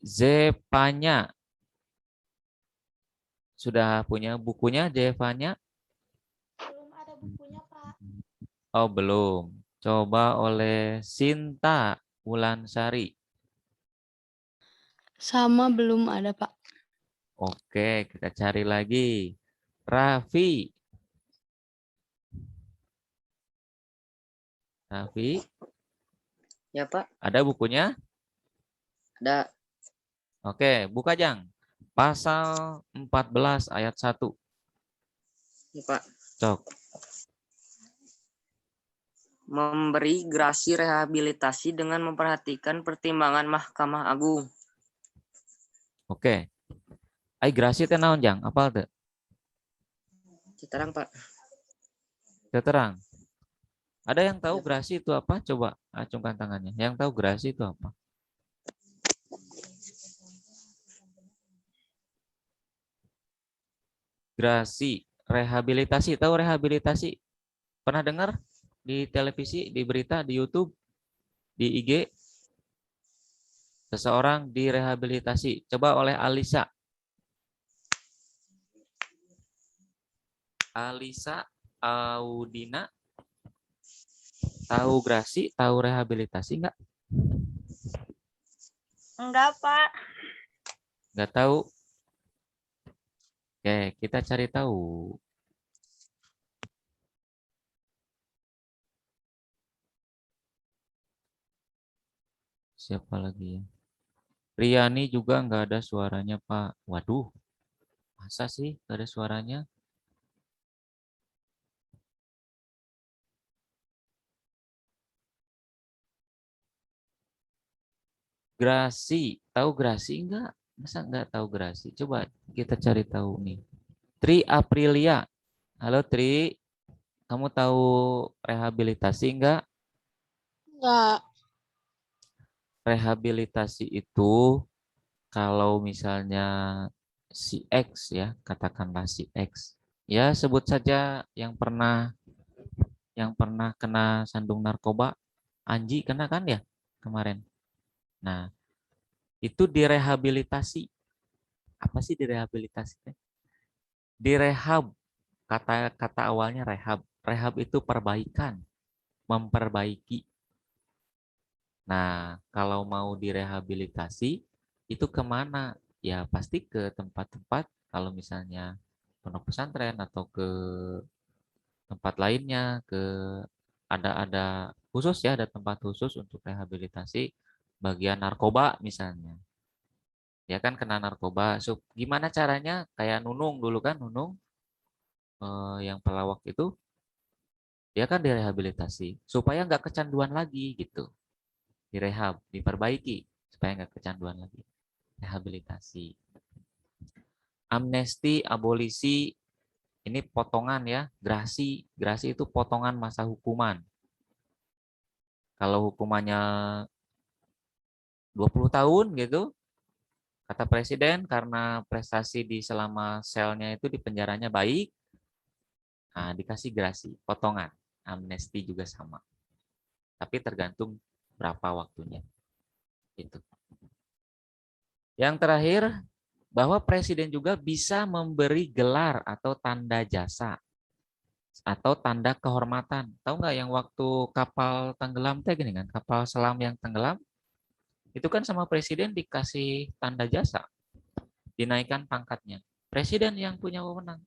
Speaker 5: Zepanya. Sudah punya bukunya Zepanya?
Speaker 3: Belum ada bukunya, Pak.
Speaker 5: Oh, belum. Coba oleh Sinta Wulansari.
Speaker 7: Sama belum ada, Pak.
Speaker 5: Oke, kita cari lagi. Raffi. Raffi,
Speaker 2: Ya, Pak.
Speaker 5: ada bukunya?
Speaker 2: Ada.
Speaker 5: Oke, buka Jang. Pasal 14 ayat 1.
Speaker 2: Ya, Pak.
Speaker 5: Cok.
Speaker 2: Memberi grasi rehabilitasi dengan memperhatikan pertimbangan Mahkamah Agung.
Speaker 5: Oke. Ai grasi teh naon Jang? Apal teh?
Speaker 2: Citarang, Pak.
Speaker 5: Terang. Ada yang tahu grasi itu apa? Coba acungkan tangannya. Yang tahu grasi itu apa? Grasi, rehabilitasi. Tahu rehabilitasi? Pernah dengar di televisi, di berita, di YouTube, di IG? Seseorang direhabilitasi. Coba oleh Alisa. Alisa Audina. Tahu grasi, tahu rehabilitasi enggak?
Speaker 3: Enggak, Pak.
Speaker 5: Enggak tahu. Oke, kita cari tahu. Siapa lagi ya? Riani juga enggak ada suaranya, Pak. Waduh. Masa sih enggak ada suaranya? Grasi, tahu grasi enggak? Masa enggak tahu grasi? Coba kita cari tahu nih. Tri Aprilia. Halo Tri, kamu tahu rehabilitasi enggak?
Speaker 6: Enggak.
Speaker 5: Rehabilitasi itu kalau misalnya si X ya, katakanlah si X. Ya sebut saja yang pernah kena sandung narkoba, Anji kena kan ya kemarin. Nah, itu direhabilitasi. Apa sih direhabilitasi? Direhab. Kata awalnya rehab. Rehab itu perbaikan, memperbaiki. Nah, kalau mau direhabilitasi, itu kemana? ya pasti ke tempat-tempat, kalau misalnya pondok pesantren atau ke tempat lainnya, ada khusus ya, ada tempat khusus untuk rehabilitasi bagian narkoba misalnya. Ya kan kena narkoba. So, gimana caranya? Kayak Nunung dulu kan, Nunung yang pelawak itu, dia kan direhabilitasi supaya nggak kecanduan lagi gitu. Direhab, diperbaiki supaya nggak kecanduan lagi. Rehabilitasi. Amnesti, abolisi, ini potongan ya. Grasi itu potongan masa hukuman. Kalau hukumannya 20 tahun gitu, kata presiden karena prestasi di selama selnya itu di penjaranya baik, nah, dikasih grasi, potongan. Amnesti juga sama. Tapi tergantung berapa waktunya. Itu. Yang terakhir, bahwa presiden juga bisa memberi gelar atau tanda jasa atau tanda kehormatan. Tahu nggak yang waktu kapal tenggelam teh gini kan, kapal selam yang tenggelam itu kan sama presiden dikasih tanda jasa, dinaikkan pangkatnya. Presiden yang punya wewenang.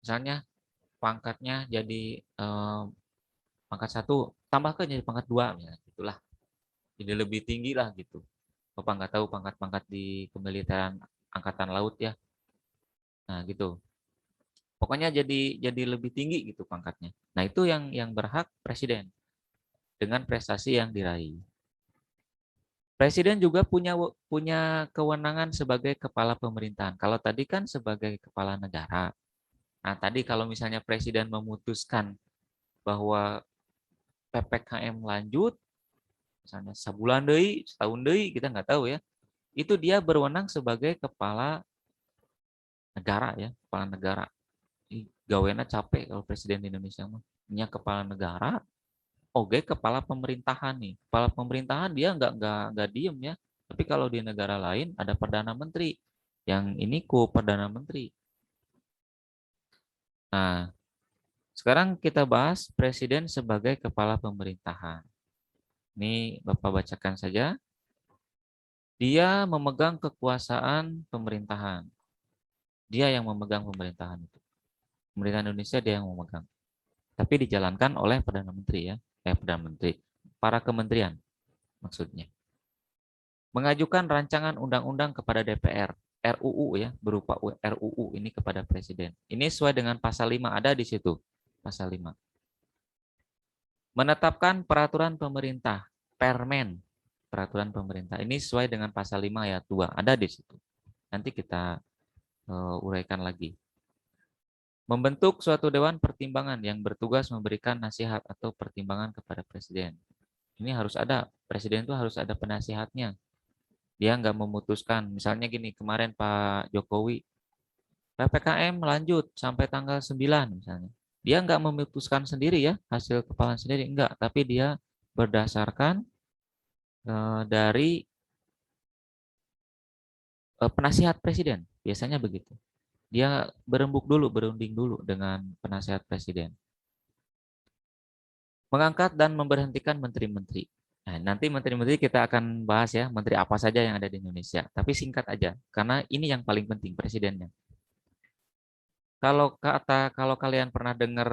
Speaker 5: Misalnya pangkatnya jadi pangkat 1, tambahkan jadi pangkat 2, misalnya, itulah. Jadi lebih tinggi lah gitu. Bapak nggak tahu pangkat-pangkat di kemiliteran angkatan laut ya. Nah gitu. Pokoknya jadi lebih tinggi gitu pangkatnya. Nah itu yang berhak presiden dengan prestasi yang diraih. Presiden juga punya kewenangan sebagai kepala pemerintahan. Kalau tadi kan sebagai kepala negara. Nah tadi kalau misalnya presiden memutuskan bahwa PPKM lanjut, misalnya sebulan deui, setahun deui, kita nggak tahu ya. Itu dia berwenang sebagai kepala negara ya, kepala negara. Gawena capek kalau presiden di Indonesia mah. Nya kepala negara, oke kepala pemerintahan nih. Kepala pemerintahan dia nggak diem ya. Tapi kalau di negara lain ada perdana menteri. Yang ini perdana menteri. Nah, sekarang kita bahas presiden sebagai kepala pemerintahan. Ini Bapak bacakan saja. Dia memegang kekuasaan pemerintahan. Dia yang memegang pemerintahan itu. Pemerintahan Indonesia dia yang memegang. Tapi dijalankan oleh Perdana Menteri ya. Perdana Menteri. Para kementerian maksudnya. Mengajukan rancangan undang-undang kepada DPR. RUU ya, berupa RUU ini kepada Presiden. Ini sesuai dengan pasal 5, ada di situ. Pasal 5. Menetapkan peraturan pemerintah. Permen. Peraturan pemerintah. Ini sesuai dengan pasal 5 ayat 2. Ada di situ. Nanti kita uraikan lagi. Membentuk suatu dewan pertimbangan yang bertugas memberikan nasihat atau pertimbangan kepada presiden. Ini harus ada, presiden itu harus ada penasihatnya. Dia nggak memutuskan, misalnya gini, kemarin Pak Jokowi, PPKM lanjut sampai tanggal 9 misalnya. Dia nggak memutuskan sendiri ya, hasil kepalaan sendiri, enggak. Tapi dia berdasarkan dari penasihat presiden, biasanya begitu. Dia berunding dulu dengan penasihat presiden. Mengangkat dan memberhentikan menteri-menteri. Nah, nanti menteri-menteri kita akan bahas ya, menteri apa saja yang ada di Indonesia. Tapi singkat aja, karena ini yang paling penting presidennya. Kalau kalian pernah dengar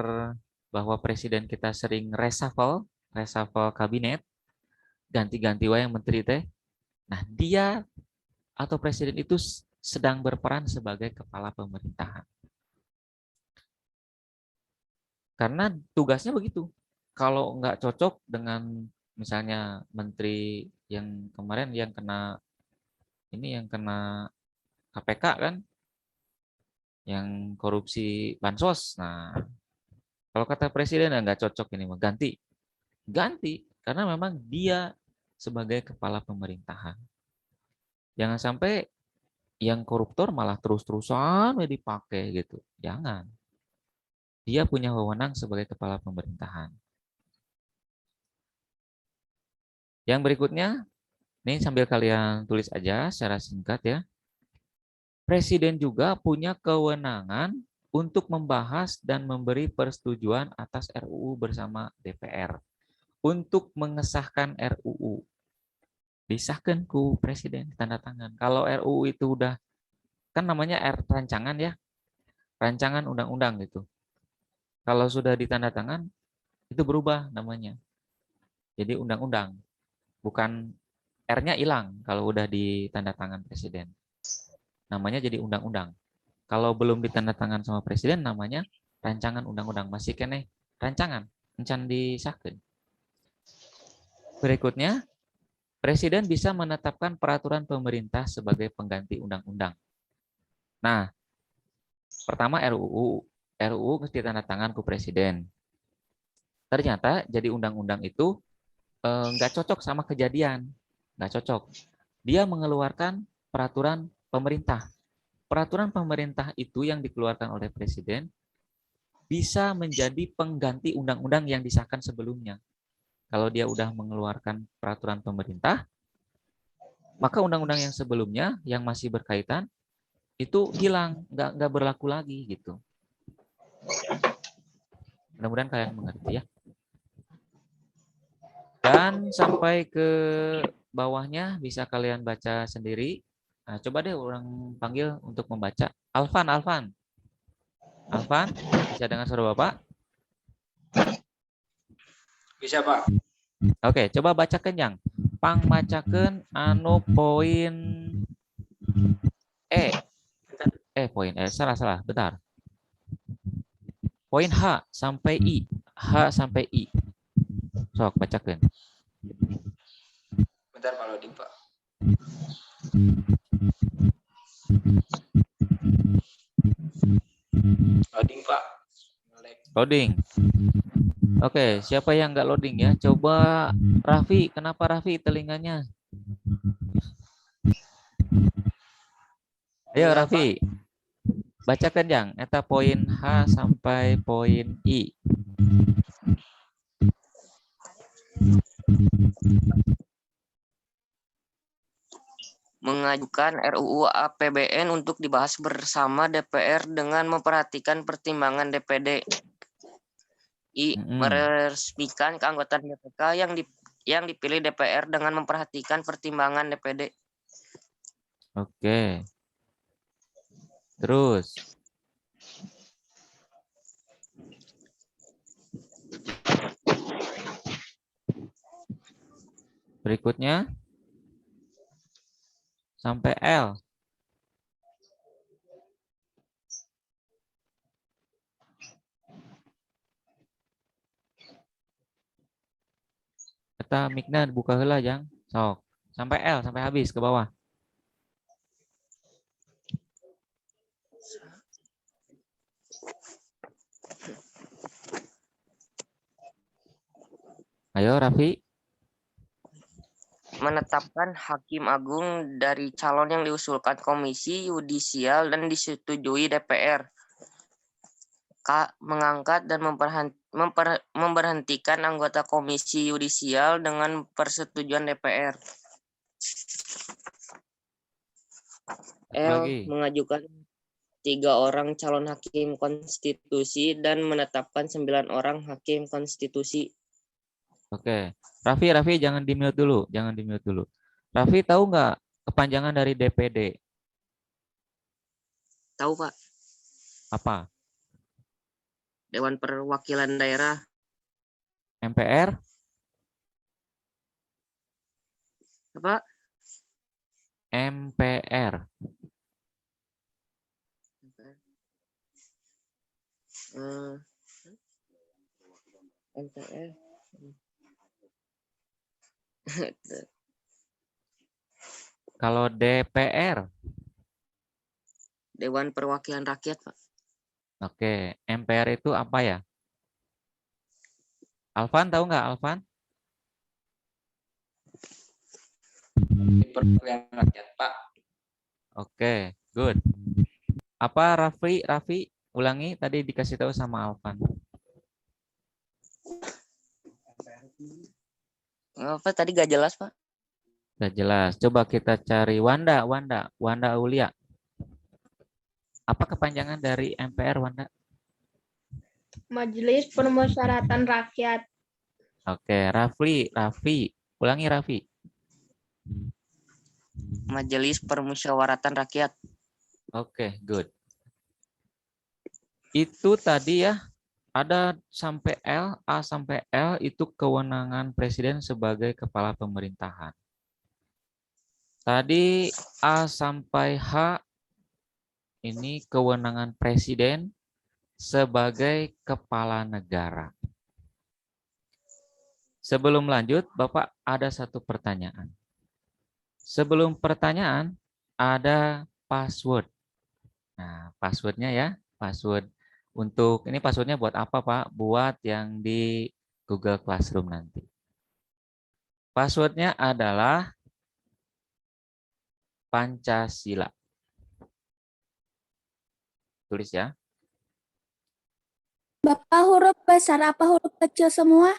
Speaker 5: bahwa presiden kita sering reshuffle kabinet, ganti-ganti wae yang menteri teh. Nah, dia atau presiden itu sedang berperan sebagai kepala pemerintahan. Karena tugasnya begitu. Kalau nggak cocok dengan misalnya menteri yang kemarin yang kena KPK kan, yang korupsi bansos. Nah, kalau kata presiden nggak cocok ini mau ganti karena memang dia sebagai kepala pemerintahan. Jangan sampai yang koruptor malah terus-terusan dipakai gitu. Jangan. Dia punya wewenang sebagai kepala pemerintahan. Yang berikutnya, ini sambil kalian tulis aja secara singkat ya. Presiden juga punya kewenangan untuk membahas dan memberi persetujuan atas RUU bersama DPR. Untuk mengesahkan RUU. disahkan ku presiden, tanda tangan. Kalau RUU itu udah, kan namanya rancangan ya, rancangan undang-undang gitu. Kalau sudah ditanda tangan, itu berubah namanya. Jadi undang-undang, bukan R-nya hilang kalau udah ditanda tangan presiden. Namanya jadi undang-undang. Kalau belum ditanda tangan sama presiden, namanya rancangan undang-undang. Masih kene rancangan, encan disahkan. Berikutnya, presiden bisa menetapkan peraturan pemerintah sebagai pengganti undang-undang. Nah, pertama RUU mesti tanda tangan ke presiden. Ternyata jadi undang-undang itu nggak cocok sama kejadian, nggak cocok. Dia mengeluarkan peraturan pemerintah. Peraturan pemerintah itu yang dikeluarkan oleh presiden bisa menjadi pengganti undang-undang yang disahkan sebelumnya. Kalau dia udah mengeluarkan peraturan pemerintah, maka undang-undang yang sebelumnya yang masih berkaitan itu hilang, nggak berlaku lagi gitu. Mudah-mudahan kalian mengerti ya. Dan sampai ke bawahnya bisa kalian baca sendiri. Nah, coba deh orang panggil untuk membaca. Alvan, bisa dengar suara Bapak?
Speaker 9: Bisa, Pak.
Speaker 5: Oke, coba bacakan yang. Pang macakeun anu poin poin salah, bentar. Poin H sampai I. Sok bacakan.
Speaker 9: Bentar, Pak, loading, Pak. Loading, Pak.
Speaker 5: Loading. Oke, siapa yang nggak loading ya? Coba Raffi. Kenapa Raffi telinganya? Ayo Raffi. Bacakan yang. Eta poin H sampai poin I.
Speaker 2: Mengajukan RUU APBN untuk dibahas bersama DPR dengan memperhatikan pertimbangan DPD. I. Meresmikan keanggotaan BPK yang dipilih DPR dengan memperhatikan pertimbangan DPD.
Speaker 5: Oke. Terus. Berikutnya. Sampai L. Kita mikna buka heula jang. Sok. Sampai L, sampai habis ke bawah. Ayo Raffi.
Speaker 2: Menetapkan hakim agung dari calon yang diusulkan Komisi Yudisial dan disetujui DPR. K. Mengangkat dan memberhentikan anggota Komisi Yudisial dengan persetujuan DPR. L.
Speaker 5: Lagi.
Speaker 2: Mengajukan 3 orang calon hakim konstitusi dan menetapkan 9 orang hakim konstitusi.
Speaker 5: Oke. Raffi jangan di-mute dulu, Raffi tahu nggak kepanjangan dari DPD?
Speaker 2: Tahu, Pak?
Speaker 5: Apa?
Speaker 2: Dewan Perwakilan Daerah.
Speaker 5: MPR?
Speaker 2: Apa?
Speaker 5: MPR.
Speaker 2: MPR.
Speaker 5: Kalau DPR?
Speaker 2: Dewan Perwakilan Rakyat, Pak.
Speaker 5: Oke, MPR itu apa ya? Alvan tahu nggak, Alvan?
Speaker 9: Perwakilan rakyat, Pak.
Speaker 5: Oke, good. Apa Raffi, ulangi tadi dikasih tahu sama Alvan.
Speaker 2: Apa tadi gak jelas, Pak?
Speaker 5: Gak jelas. Coba kita cari Wanda Aulia. Apa kepanjangan dari MPR, Wanda?
Speaker 6: Majelis Permusyawaratan Rakyat.
Speaker 5: Oke, Raffi, ulangi Raffi.
Speaker 2: Majelis Permusyawaratan Rakyat.
Speaker 5: Oke, good. Itu tadi ya, ada sampai L, A sampai L itu kewenangan presiden sebagai kepala pemerintahan. Tadi A sampai H ini kewenangan presiden sebagai kepala negara. Sebelum lanjut, Bapak ada satu pertanyaan. Sebelum pertanyaan, ada password. Nah, passwordnya ya, password untuk ini passwordnya buat apa Pak? Buat yang di Google Classroom nanti. Passwordnya adalah Pancasila. Tulis ya.
Speaker 3: Bapak, huruf besar apa huruf kecil semua?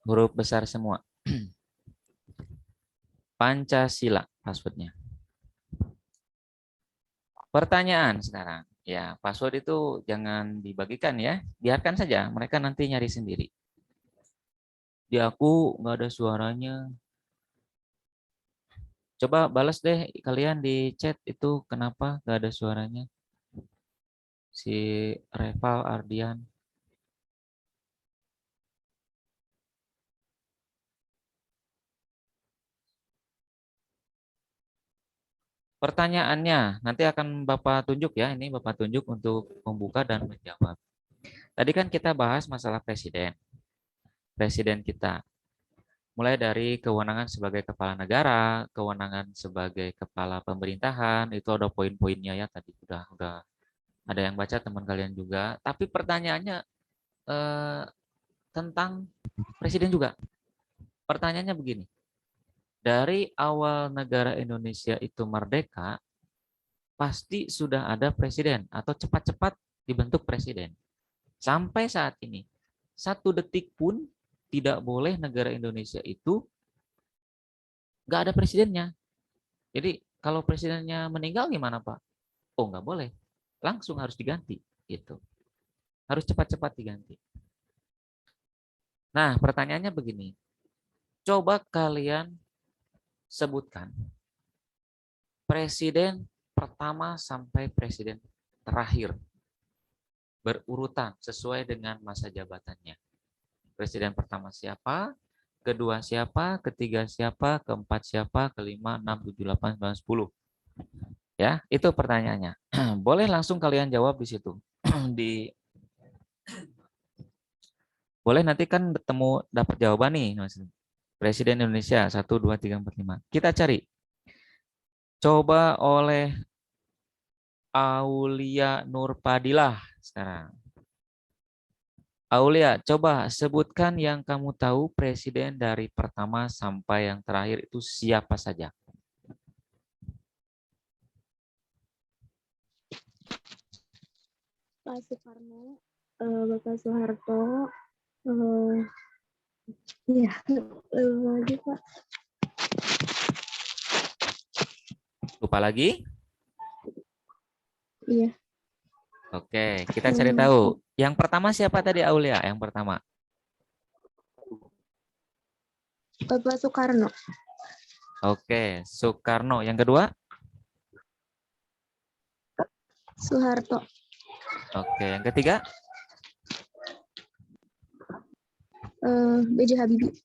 Speaker 5: Huruf besar semua. Pancasila passwordnya. Pertanyaan sekarang. Ya, password itu jangan dibagikan ya. Biarkan saja, mereka nanti nyari sendiri. Di aku nggak ada suaranya. Coba balas deh kalian di chat itu kenapa nggak ada suaranya. Si Reval Ardian. Pertanyaannya nanti akan Bapak tunjuk ya. Ini Bapak tunjuk untuk membuka dan menjawab. Tadi kan kita bahas masalah presiden. Presiden kita. Mulai dari kewenangan sebagai kepala negara, kewenangan sebagai kepala pemerintahan, itu ada poin-poinnya ya tadi udah ada yang baca teman kalian juga. Tapi pertanyaannya tentang presiden juga. Pertanyaannya begini. Dari awal negara Indonesia itu merdeka, pasti sudah ada presiden atau cepat-cepat dibentuk presiden. Sampai saat ini, 1 detik pun tidak boleh negara Indonesia itu nggak ada presidennya. Jadi kalau presidennya meninggal gimana Pak? Oh nggak boleh, langsung harus diganti. Gitu. Harus cepat-cepat diganti. Nah pertanyaannya begini, coba kalian sebutkan presiden pertama sampai presiden terakhir berurutan sesuai dengan masa jabatannya. Presiden pertama siapa, kedua siapa, ketiga siapa, keempat siapa, kelima, 6, 7, 8, 9, 10. Ya, itu pertanyaannya. Boleh langsung kalian jawab di situ. Boleh nanti kan bertemu dapat jawaban nih. Presiden Indonesia 1, 2, 3, 4, 5. Kita cari. Coba oleh Aulia Nurpadilah sekarang. Aulia, coba sebutkan yang kamu tahu presiden dari pertama sampai yang terakhir itu siapa saja.
Speaker 6: Pak Soekarno, Bapak Soeharto, ya, lagi Pak.
Speaker 5: Lupa lagi?
Speaker 6: Iya.
Speaker 5: Oke, kita cari tahu. Yang pertama siapa tadi Aulia? Yang pertama.
Speaker 6: Bapak Soekarno.
Speaker 5: Oke, Soekarno. Yang kedua?
Speaker 6: Soeharto.
Speaker 5: Oke, yang ketiga?
Speaker 6: B.J. Habibie.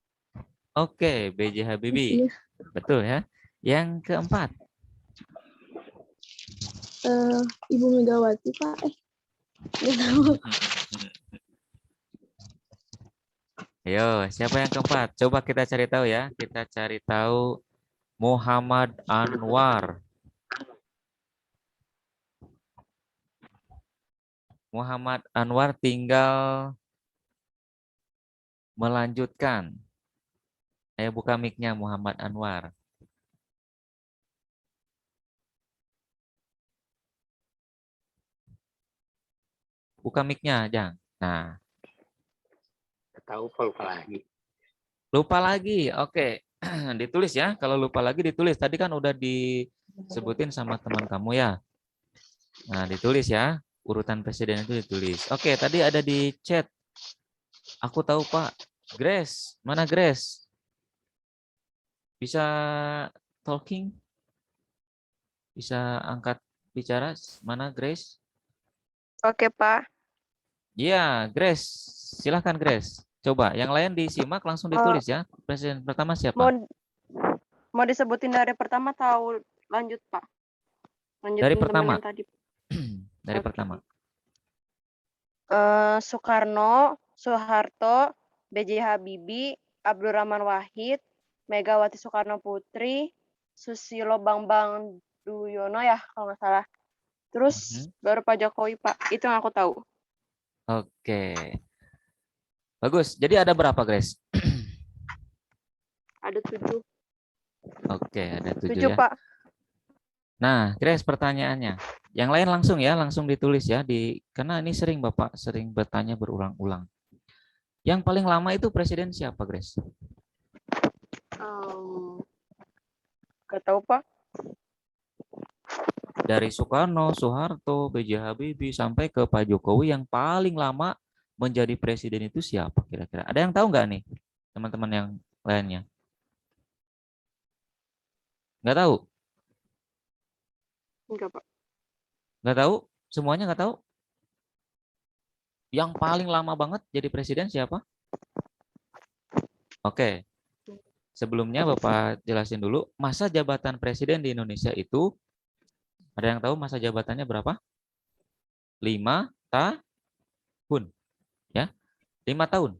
Speaker 5: Oke, B.J. Habibie.
Speaker 6: Iya.
Speaker 5: Betul ya. Yang keempat?
Speaker 6: Ibu Megawati, Pak. Nggak tahu.
Speaker 5: Ayo, siapa yang keempat? Coba kita cari tahu ya. Kita cari tahu Muhammad Anwar. Muhammad Anwar tinggal melanjutkan. Ayo buka mic-nya Muhammad Anwar. Buka mic-nya, Jang. Nah.
Speaker 9: Tahu lupa lagi.
Speaker 5: Lupa lagi, oke. Ditulis ya. Kalau lupa lagi ditulis. Tadi kan udah disebutin sama teman kamu ya. Nah, ditulis ya. Urutan presiden itu ditulis. Oke, tadi ada di chat. Aku tahu Pak. Grace, mana Grace? Bisa talking? bisa angkat bicara? Mana Grace?
Speaker 10: Oke, Pak.
Speaker 5: Iya, Grace. Silahkan Grace. Coba, yang lain disimak langsung ditulis ya. Presiden pertama siapa?
Speaker 10: Mau disebutin dari pertama tahu lanjut, Pak? Lanjutin
Speaker 5: Dari
Speaker 10: teman
Speaker 5: pertama.
Speaker 10: yang tadi.
Speaker 5: Dari
Speaker 10: Oke.
Speaker 5: pertama.
Speaker 10: Soekarno, Soeharto, B.J. Habibie, Abdurrahman Wahid, Megawati Soekarno Putri, Susilo Bambang Yudhoyono ya kalau nggak salah. Terus baru Pak Jokowi, Pak. Itu yang aku tahu.
Speaker 5: Oke. Bagus. Jadi ada berapa, Grace?
Speaker 10: Ada 7.
Speaker 5: Oke, ada 7
Speaker 10: 7,
Speaker 5: ya.
Speaker 10: Pak.
Speaker 5: Nah, Grace pertanyaannya. Yang lain langsung ya, langsung ditulis ya karena ini sering Bapak sering bertanya berulang-ulang. Yang paling lama itu presiden siapa, Grace?
Speaker 10: Nggak tahu, Pak.
Speaker 5: Dari Soekarno, Soeharto, B.J. Habibie sampai ke Pak Jokowi yang paling lama menjadi presiden itu siapa kira-kira? Ada yang tahu nggak nih, teman-teman yang lainnya? Nggak tahu?
Speaker 10: Enggak, Pak.
Speaker 5: Nggak tahu? Semuanya nggak tahu? Yang paling lama banget jadi presiden siapa? Oke. Sebelumnya Bapak jelasin dulu, masa jabatan presiden di Indonesia itu, ada yang tahu masa jabatannya berapa? 5 tahun. Ya, 5 tahun.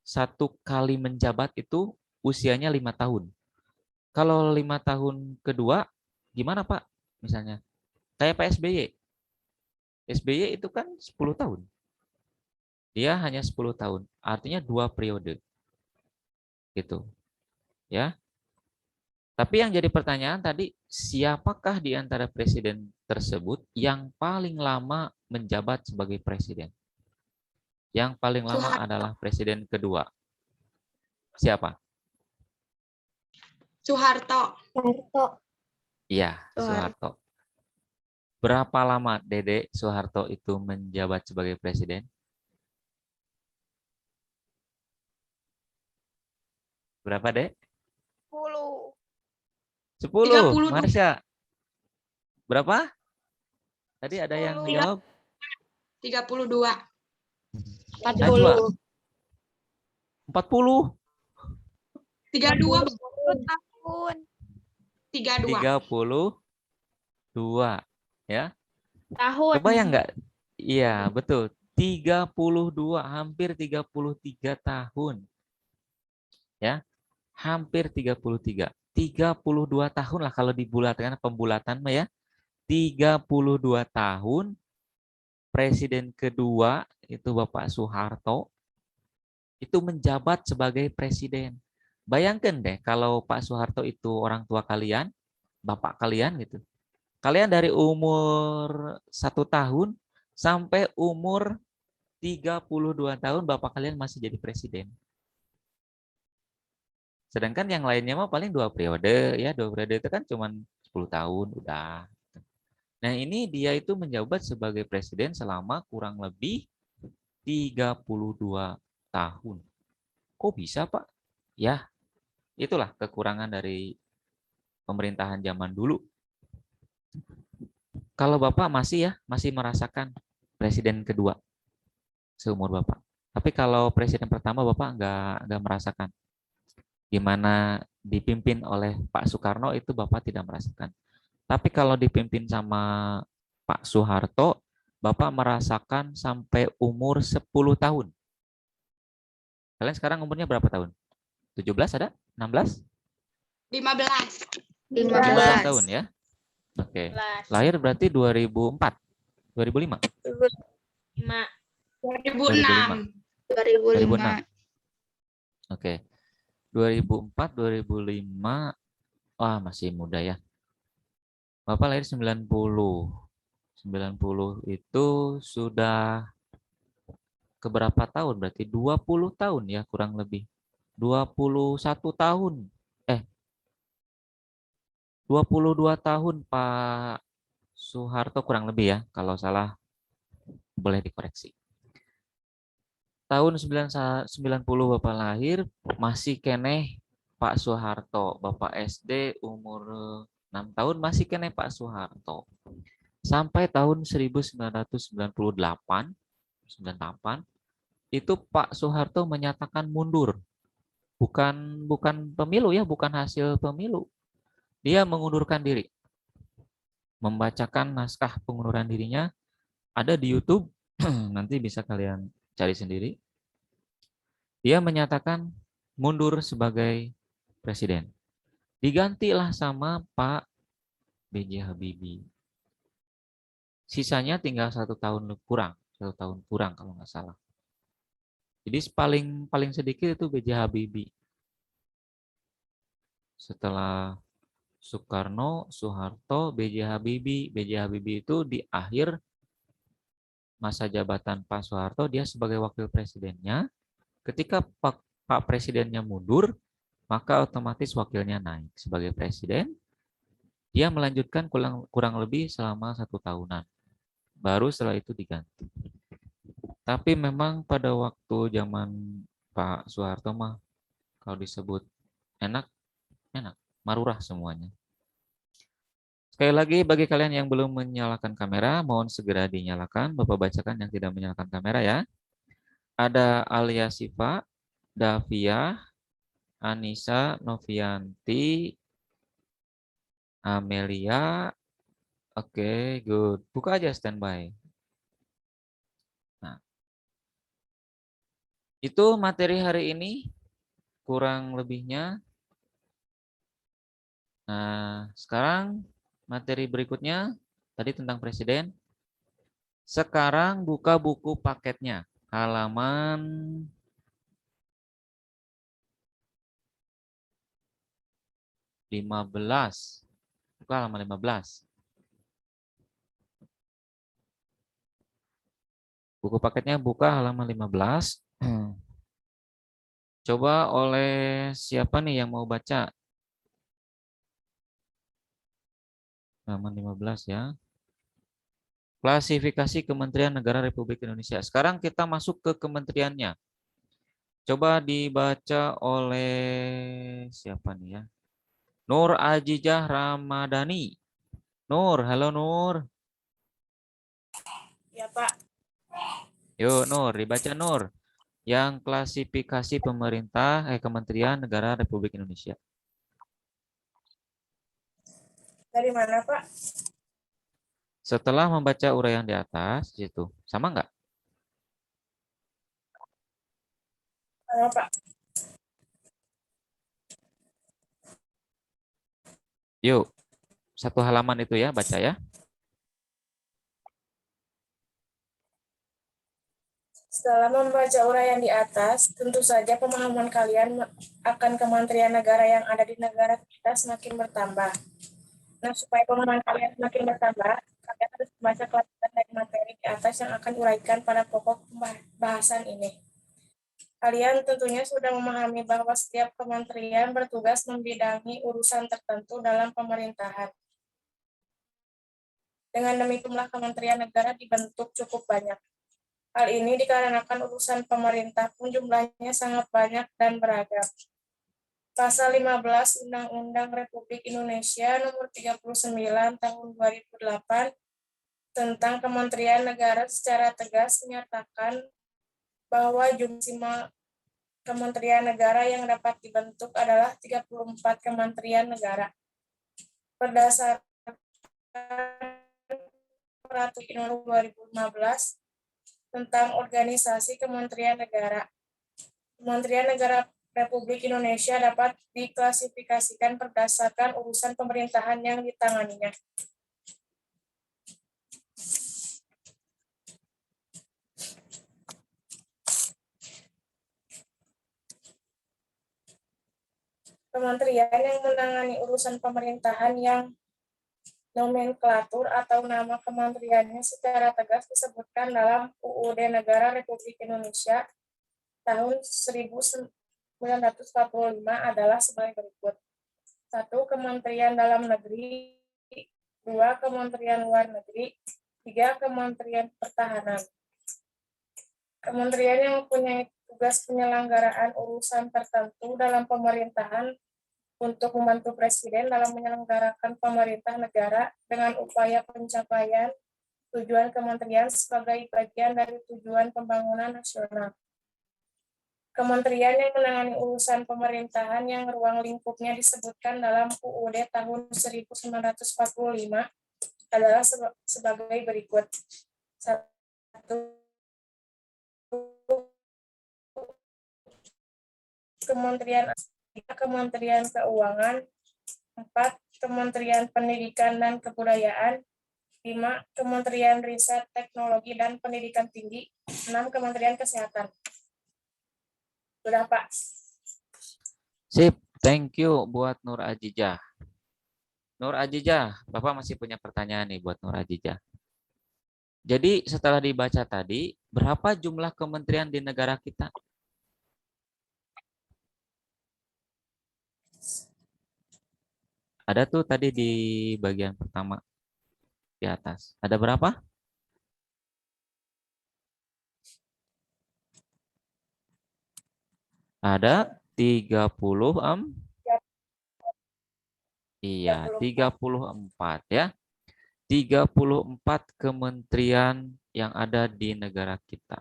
Speaker 5: 1 kali menjabat itu usianya 5 tahun. Kalau 5 tahun kedua, gimana Pak? Misalnya, kayak Pak SBY. SBY itu kan 10 tahun. Dia hanya 10 tahun. Artinya 2 periode. Gitu. Ya. Tapi yang jadi pertanyaan tadi, siapakah di antara presiden tersebut yang paling lama menjabat sebagai presiden? Yang paling lama adalah presiden kedua. Siapa?
Speaker 3: Soeharto.
Speaker 5: Iya, Soeharto. Berapa lama Dede Soeharto itu menjabat sebagai presiden? Berapa, Dek? 10. Marsha. Berapa? Tadi ada yang menjawab?
Speaker 3: 32.
Speaker 5: 40. 40.
Speaker 3: 32 tahun.
Speaker 5: 32. Ya.
Speaker 3: Tahun.
Speaker 5: Kebayang nggak? Iya, betul. 32, hampir 33 tahun. Ya. Hampir 33. 32 tahun lah kalau dibulatkan pembulatan mah ya. 32 tahun presiden kedua itu Bapak Soeharto itu menjabat sebagai presiden. Bayangkan deh kalau Pak Soeharto itu orang tua kalian, bapak kalian gitu. Kalian dari umur 1 tahun sampai umur 32 tahun bapak kalian masih jadi presiden. Sedangkan yang lainnya mah paling 2 periode ya, 2 periode itu kan cuma 10 tahun udah. Nah, ini dia itu menjabat sebagai presiden selama kurang lebih 32 tahun. Kok bisa, Pak? Ya, itulah kekurangan dari pemerintahan zaman dulu. Kalau Bapak masih merasakan presiden kedua seumur Bapak. Tapi kalau presiden pertama Bapak nggak merasakan. Gimana dipimpin oleh Pak Soekarno itu Bapak tidak merasakan. Tapi kalau dipimpin sama Pak Soeharto, Bapak merasakan sampai umur 10 tahun. Kalian sekarang umurnya berapa tahun? 17 ada? 16?
Speaker 3: 15.
Speaker 5: 15 tahun ya. Oke. Lahir berarti 2004. 2005.
Speaker 3: 2006.
Speaker 4: 2005.
Speaker 5: Oke. 2004, 2005. Wah, masih muda ya. Bapak lahir 90. 90 itu sudah keberapa tahun? Berarti 20 tahun ya kurang lebih. 21 tahun. 22 tahun Pak Soeharto kurang lebih ya. Kalau salah boleh dikoreksi. Tahun 90 Bapak lahir, masih keneh Pak Soeharto. Bapak SD umur 6 tahun masih kena Pak Soeharto. Sampai tahun 1998 itu Pak Soeharto menyatakan mundur. Bukan pemilu ya, bukan hasil pemilu. Dia mengundurkan diri. Membacakan naskah pengunduran dirinya ada di YouTube, nanti bisa kalian cari sendiri. Dia menyatakan mundur sebagai presiden. Digantilah sama Pak B.J. Habibie. Sisanya tinggal 1 tahun kurang, 1 tahun kurang kalau nggak salah. Jadi paling sedikit itu B.J. Habibie. Setelah Soekarno, Soeharto, B.J. Habibie. B.J. Habibie itu di akhir masa jabatan Pak Soeharto, dia sebagai wakil presidennya. Ketika Pak Presidennya mundur, maka otomatis wakilnya naik sebagai presiden. Dia melanjutkan kurang lebih selama 1 tahunan. Baru setelah itu diganti. Tapi memang pada waktu zaman Pak Soeharto mah kalau disebut enak, marurah semuanya. Sekali lagi bagi kalian yang belum menyalakan kamera, mohon segera dinyalakan. Bapak bacakan yang tidak menyalakan kamera ya. Ada Alia Siva, Davia, Anissa, Novianti, Amelia. Oke, good. Buka aja standby. Nah, itu materi hari ini kurang lebihnya. Nah, sekarang materi berikutnya tadi tentang presiden. Sekarang buka buku paketnya. Halaman 15. Buka halaman 15. Buku paketnya buka halaman 15. Coba oleh siapa nih yang mau baca? Halaman 15 ya. Klasifikasi Kementerian Negara Republik Indonesia. Sekarang kita masuk ke kementeriannya. Coba dibaca oleh siapa nih ya? Nur Ajijah Ramadhani. Nur, halo Nur.
Speaker 6: Ya, Pak.
Speaker 5: Yuk Nur, dibaca Nur. Yang klasifikasi Kementerian Negara Republik Indonesia.
Speaker 6: Dari mana, Pak?
Speaker 5: Setelah membaca uraian di atas, situ. Sama nggak?
Speaker 6: Sama, Pak.
Speaker 5: Yuk, 1 halaman itu ya, baca ya.
Speaker 6: Setelah membaca uraian di atas, tentu saja pemahaman kalian akan kementerian negara yang ada di negara kita semakin bertambah. Nah, supaya pemahaman kalian semakin bertambah, kalian harus membaca kelanjutan dari materi di atas yang akan uraikan pada pokok bahasan ini. Kalian tentunya sudah memahami bahwa setiap kementerian bertugas membidangi urusan tertentu dalam pemerintahan. Dengan demikian kementerian negara dibentuk cukup banyak. Hal ini dikarenakan urusan pemerintah pun jumlahnya sangat banyak dan beragam. Pasal 15 Undang-Undang Republik Indonesia Nomor 39 Tahun 2008 tentang Kementerian Negara secara tegas menyatakan bahwa jumlah kementerian negara yang dapat dibentuk adalah 34 kementerian negara. Berdasarkan Peraturan Nomor 2015 tentang organisasi Kementerian Negara. Kementerian Negara Republik Indonesia dapat diklasifikasikan berdasarkan urusan pemerintahan yang ditanganinya. Kementerian yang menangani urusan pemerintahan yang nomenklatur atau nama kementeriannya secara tegas disebutkan dalam UUD Negara Republik Indonesia tahun 1945 adalah sebagai berikut. 1. Kementerian Dalam Negeri. 2. Kementerian Luar Negeri. 3. Kementerian Pertahanan. Kementerian yang mempunyai tugas penyelenggaraan urusan tertentu dalam pemerintahan untuk membantu Presiden dalam menyelenggarakan pemerintah negara dengan upaya pencapaian tujuan kementerian sebagai bagian dari tujuan pembangunan nasional. Kementerian yang menangani urusan pemerintahan yang ruang lingkupnya disebutkan dalam UUD tahun 1945 adalah sebagai berikut. 1. Kementerian Keuangan. 4. Kementerian Pendidikan dan Kebudayaan. 5. Kementerian Riset, Teknologi, dan Pendidikan Tinggi. 6. Kementerian Kesehatan. Sudah, Pak.
Speaker 5: Sip, thank you buat Nur Ajijah. Nur Ajijah, Bapak masih punya pertanyaan nih buat Nur Ajijah. Jadi setelah dibaca tadi, berapa jumlah kementerian di negara kita? Ada tuh tadi di bagian pertama di atas. Ada berapa? Ada 30 Iya, 34 ya. 34 kementerian yang ada di negara kita.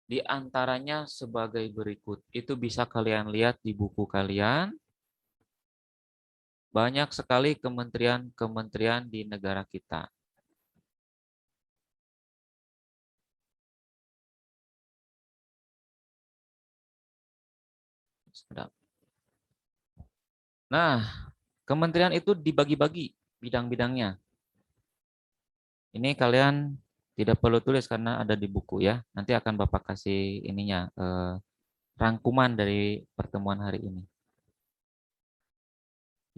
Speaker 5: Di antaranya sebagai berikut. Itu bisa kalian lihat di buku kalian. Banyak sekali kementerian-kementerian di negara kita. Nah, kementerian itu dibagi-bagi bidang-bidangnya. Ini kalian tidak perlu tulis karena ada di buku ya. Nanti akan Bapak kasih ininya rangkuman dari pertemuan hari ini.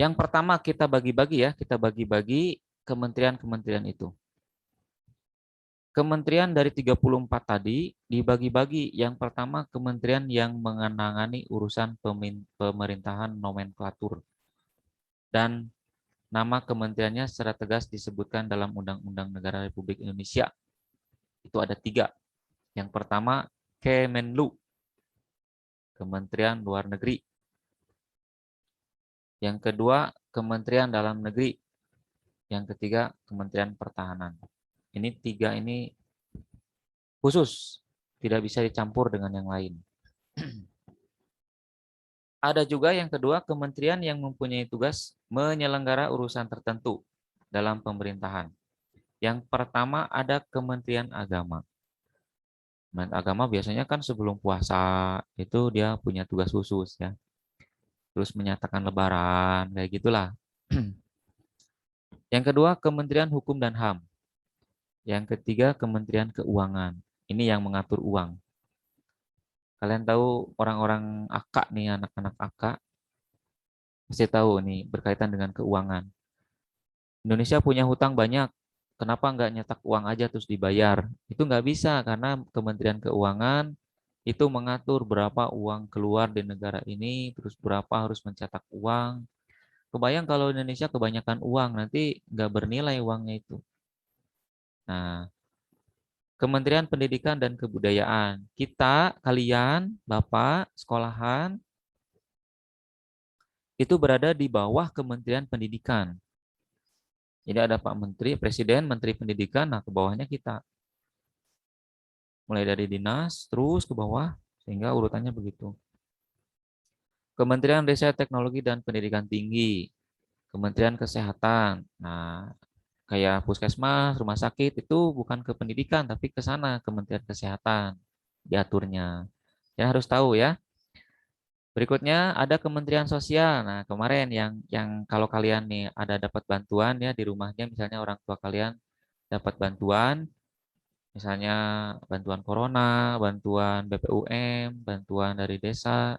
Speaker 5: Yang pertama kita bagi-bagi ya, kita bagi-bagi kementerian-kementerian itu. Kementerian dari 34 tadi dibagi-bagi. Yang pertama kementerian yang menangani urusan pemerintahan nomenklatur. Dan nama kementeriannya secara tegas disebutkan dalam Undang-Undang Negara Republik Indonesia. Itu ada 3. Yang pertama Kemenlu, Kementerian Luar Negeri. Yang kedua Kementerian Dalam Negeri. Yang ketiga Kementerian Pertahanan. Ini 3 ini khusus, tidak bisa dicampur dengan yang lain. Ada juga yang kedua kementerian yang mempunyai tugas menyelenggara urusan tertentu dalam pemerintahan. Yang pertama ada Kementerian Agama. Kementerian Agama biasanya kan sebelum puasa itu dia punya tugas khusus ya. Terus menyatakan lebaran kayak gitulah. Yang kedua Kementerian Hukum dan HAM. Yang ketiga Kementerian Keuangan. Ini yang mengatur uang. Kalian tahu orang-orang AK nih, anak-anak AK pasti tahu nih berkaitan dengan keuangan. Indonesia punya hutang banyak. Kenapa nggak nyetak uang aja terus dibayar? Itu nggak bisa karena Kementerian Keuangan itu mengatur berapa uang keluar di negara ini, terus berapa harus mencetak uang. Kebayang kalau Indonesia kebanyakan uang, nanti nggak bernilai uangnya itu. Nah, Kementerian Pendidikan dan Kebudayaan. Kita, kalian, Bapak, sekolahan, itu berada di bawah Kementerian Pendidikan. Jadi ada Pak Menteri, Presiden, Menteri Pendidikan, nah ke bawahnya kita. Mulai dari dinas, terus ke bawah, sehingga urutannya begitu. Kementerian Riset, Teknologi, dan Pendidikan Tinggi. Kementerian Kesehatan. Nah, kayak puskesmas, rumah sakit itu bukan ke pendidikan tapi ke sana Kementerian Kesehatan diaturnya. Ya harus tahu ya. Berikutnya ada Kementerian Sosial. Nah, kemarin yang kalau kalian nih ada dapat bantuan ya di rumahnya misalnya orang tua kalian dapat bantuan misalnya bantuan corona, bantuan BPUM, bantuan dari desa.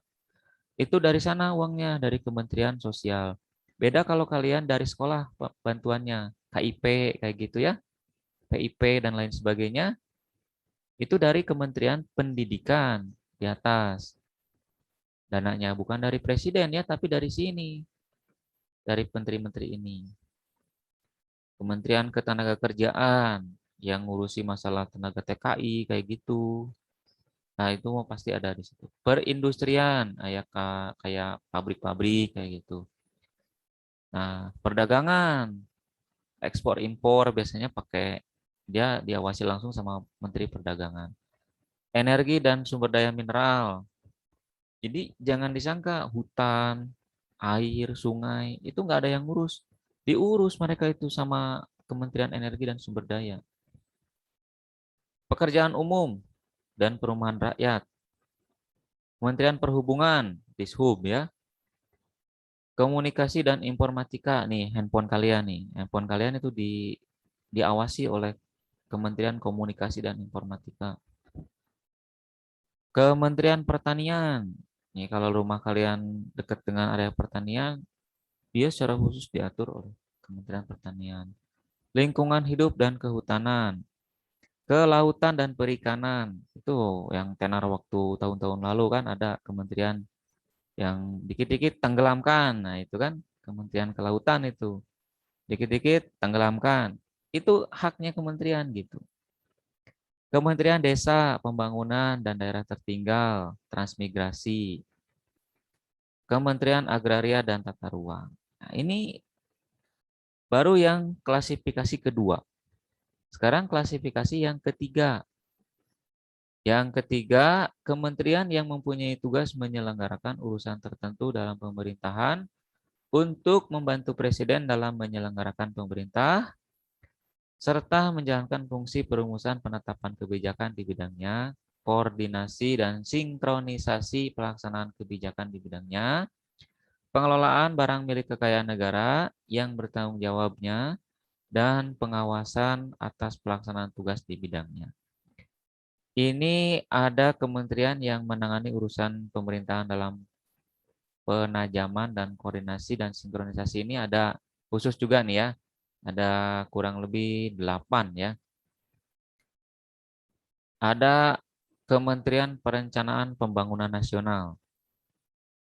Speaker 5: Itu dari sana uangnya dari Kementerian Sosial. Beda kalau kalian dari sekolah bantuannya, KIP kayak gitu ya. PIP dan lain sebagainya, itu dari Kementerian Pendidikan di atas. Dananya bukan dari presiden ya, tapi dari sini. Dari menteri-menteri ini. Kementerian Ketenagakerjaan yang ngurusi masalah tenaga TKI kayak gitu. Nah, itu mau pasti ada di situ. Perindustrian, kayak pabrik-pabrik kayak gitu. Nah, perdagangan, ekspor impor biasanya pakai dia diawasi langsung sama Menteri Perdagangan. Energi dan sumber daya mineral. Jadi jangan disangka hutan, air, sungai itu nggak ada yang ngurus. Diurus mereka itu sama Kementerian Energi dan Sumber Daya. Pekerjaan umum dan perumahan rakyat. Kementerian Perhubungan, Dishub ya. Komunikasi dan informatika nih, handphone kalian nih. Handphone kalian itu diawasi oleh Kementerian Komunikasi dan Informatika. Kementerian Pertanian. Nih kalau rumah kalian dekat dengan area pertanian, dia secara khusus diatur oleh Kementerian Pertanian. Lingkungan hidup dan kehutanan. Kelautan dan perikanan. Itu yang tenar waktu tahun-tahun lalu kan ada kementerian yang dikit-dikit tenggelamkan. Nah, itu kan Kementerian Kelautan itu. Dikit-dikit tenggelamkan. Itu haknya kementerian gitu. Kementerian Desa, Pembangunan dan Daerah Tertinggal, Transmigrasi. Kementerian Agraria dan Tata Ruang. Nah, ini baru yang klasifikasi kedua. Sekarang klasifikasi yang ketiga. Yang ketiga, kementerian yang mempunyai tugas menyelenggarakan urusan tertentu dalam pemerintahan untuk membantu presiden dalam menyelenggarakan pemerintah, serta menjalankan fungsi perumusan penetapan kebijakan di bidangnya, koordinasi dan sinkronisasi pelaksanaan kebijakan di bidangnya, pengelolaan barang milik kekayaan negara yang bertanggung jawabnya, dan pengawasan atas pelaksanaan tugas di bidangnya. Ini ada kementerian yang menangani urusan pemerintahan dalam penajaman dan koordinasi dan sinkronisasi ini ada khusus juga nih ya. Ada kurang lebih 8 ya. Ada Kementerian Perencanaan Pembangunan Nasional,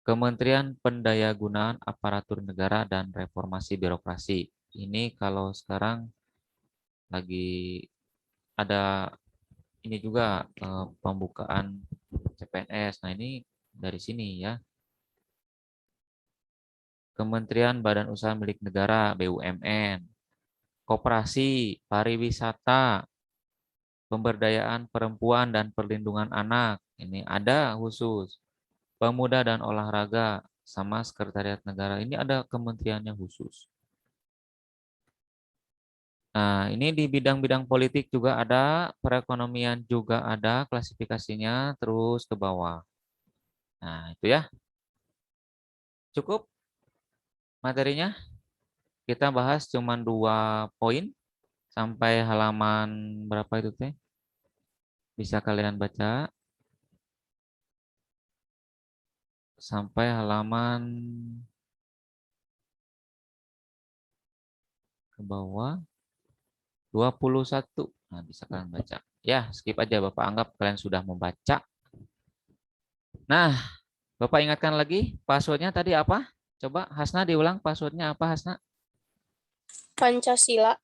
Speaker 5: Kementerian Pendayagunaan Aparatur Negara dan Reformasi Birokrasi. Ini kalau sekarang lagi ada ini juga pembukaan CPNS. Nah, ini dari sini ya. Kementerian Badan Usaha Milik Negara BUMN, Koperasi, Pariwisata, Pemberdayaan Perempuan dan Perlindungan Anak. Ini ada khusus. Pemuda dan Olahraga sama Sekretariat Negara. Ini ada kementeriannya khusus. Nah, ini di bidang-bidang politik juga ada, perekonomian juga ada klasifikasinya terus ke bawah. Nah, itu ya. Cukup materinya. Kita bahas cuma 2 poin sampai halaman berapa itu teh? Bisa kalian baca. Sampai halaman ke bawah 21. Nah, bisa kalian baca. Ya, skip aja Bapak anggap kalian sudah membaca. Nah, Bapak ingatkan lagi passwordnya tadi apa? Coba Hasna diulang passwordnya apa Hasna?
Speaker 6: Pancasila.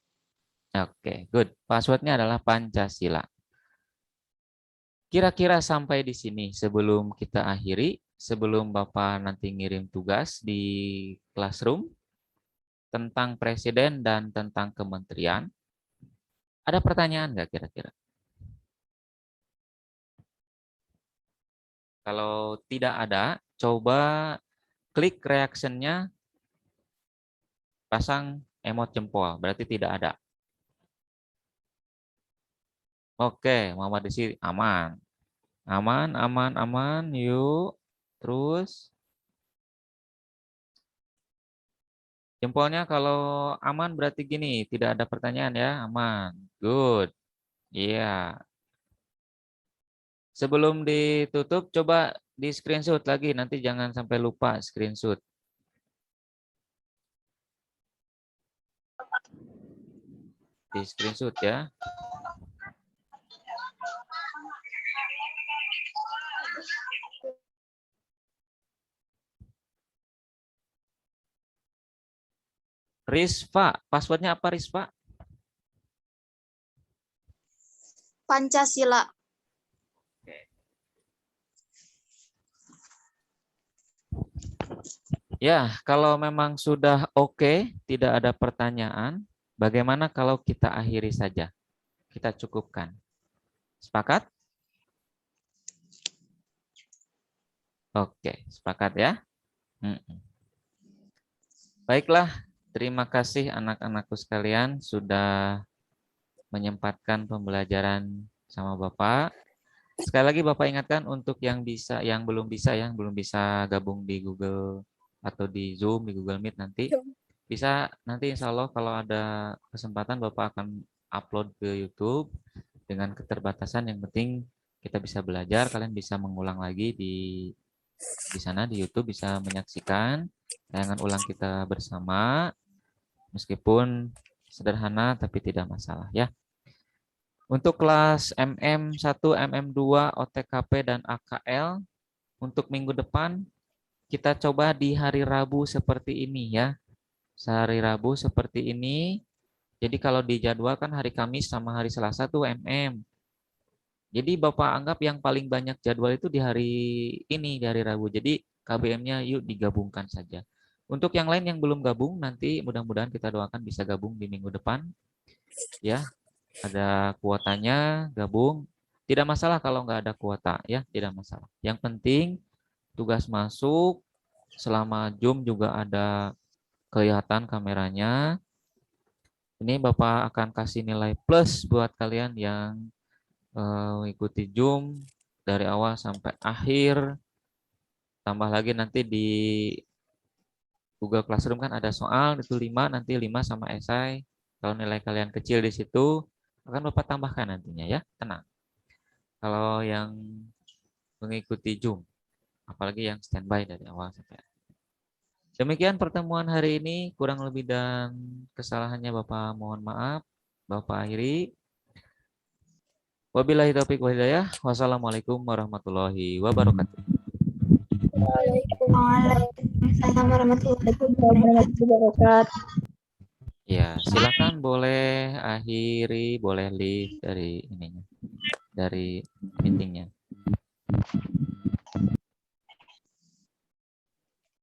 Speaker 5: Oke, good. Passwordnya adalah Pancasila. Kira-kira sampai di sini sebelum kita akhiri, sebelum Bapak nanti ngirim tugas di classroom tentang presiden dan tentang kementerian, ada pertanyaan nggak kira-kira? Kalau tidak ada, coba klik reaction-nya, pasang emot jempol, berarti tidak ada. Oke, Muhammad Desi aman. Aman, aman, aman, yuk. Terus. Jempolnya kalau aman berarti gini, tidak ada pertanyaan ya, aman. Good. Iya. Sebelum ditutup, coba di screenshot lagi, nanti jangan sampai lupa screenshot. Di screenshot ya. Risfa, passwordnya apa Risfa?
Speaker 4: Pancasila.
Speaker 5: Ya, kalau memang sudah oke, tidak ada pertanyaan, bagaimana kalau kita akhiri saja? Kita cukupkan. Sepakat? Oke, sepakat ya? Baiklah, terima kasih anak-anakku sekalian sudah menyempatkan pembelajaran sama Bapak. Sekali lagi Bapak ingatkan untuk yang bisa, yang belum bisa gabung di Google atau di Zoom, di Google Meet nanti. Bisa nanti insya Allah kalau ada kesempatan Bapak akan upload ke YouTube dengan keterbatasan, yang penting kita bisa belajar, kalian bisa mengulang lagi di sana di YouTube, bisa menyaksikan tayangan ulang kita bersama, meskipun sederhana tapi tidak masalah ya. Untuk kelas MM1, MM2, OTKP, dan AKL, untuk minggu depan kita coba di hari Rabu seperti ini ya. Hari Rabu seperti ini. Jadi kalau di jadwal kan hari Kamis sama hari Selasa tuh MM. Jadi Bapak anggap yang paling banyak jadwal itu di hari ini, di hari Rabu. Jadi KBM-nya yuk digabungkan saja. Untuk yang lain yang belum gabung, nanti mudah-mudahan kita doakan bisa gabung di minggu depan. Ya, ada kuotanya, gabung. Tidak masalah kalau nggak ada kuota, ya, tidak masalah. Yang penting tugas masuk, selama Zoom juga ada kelihatan kameranya. Ini Bapak akan kasih nilai plus buat kalian yang mengikuti Zoom dari awal sampai akhir. Tambah lagi nanti di Google Classroom kan ada soal, itu 5, nanti 5 sama esai. Kalau nilai kalian kecil di situ, akan Bapak tambahkan nantinya ya, tenang. Kalau yang mengikuti Zoom, apalagi yang standby dari awal sampai akhir. Demikian pertemuan hari ini, kurang lebih dan kesalahannya Bapak mohon maaf. Bapak akhiri. Wabillahi taufiq wal hidayah. Wassalamualaikum warahmatullahi wabarakatuh.
Speaker 3: Waalaikumsalam warahmatullahi wabarakatuh.
Speaker 5: Ya, silakan boleh akhiri, boleh leave dari ininya, dari meetingnya.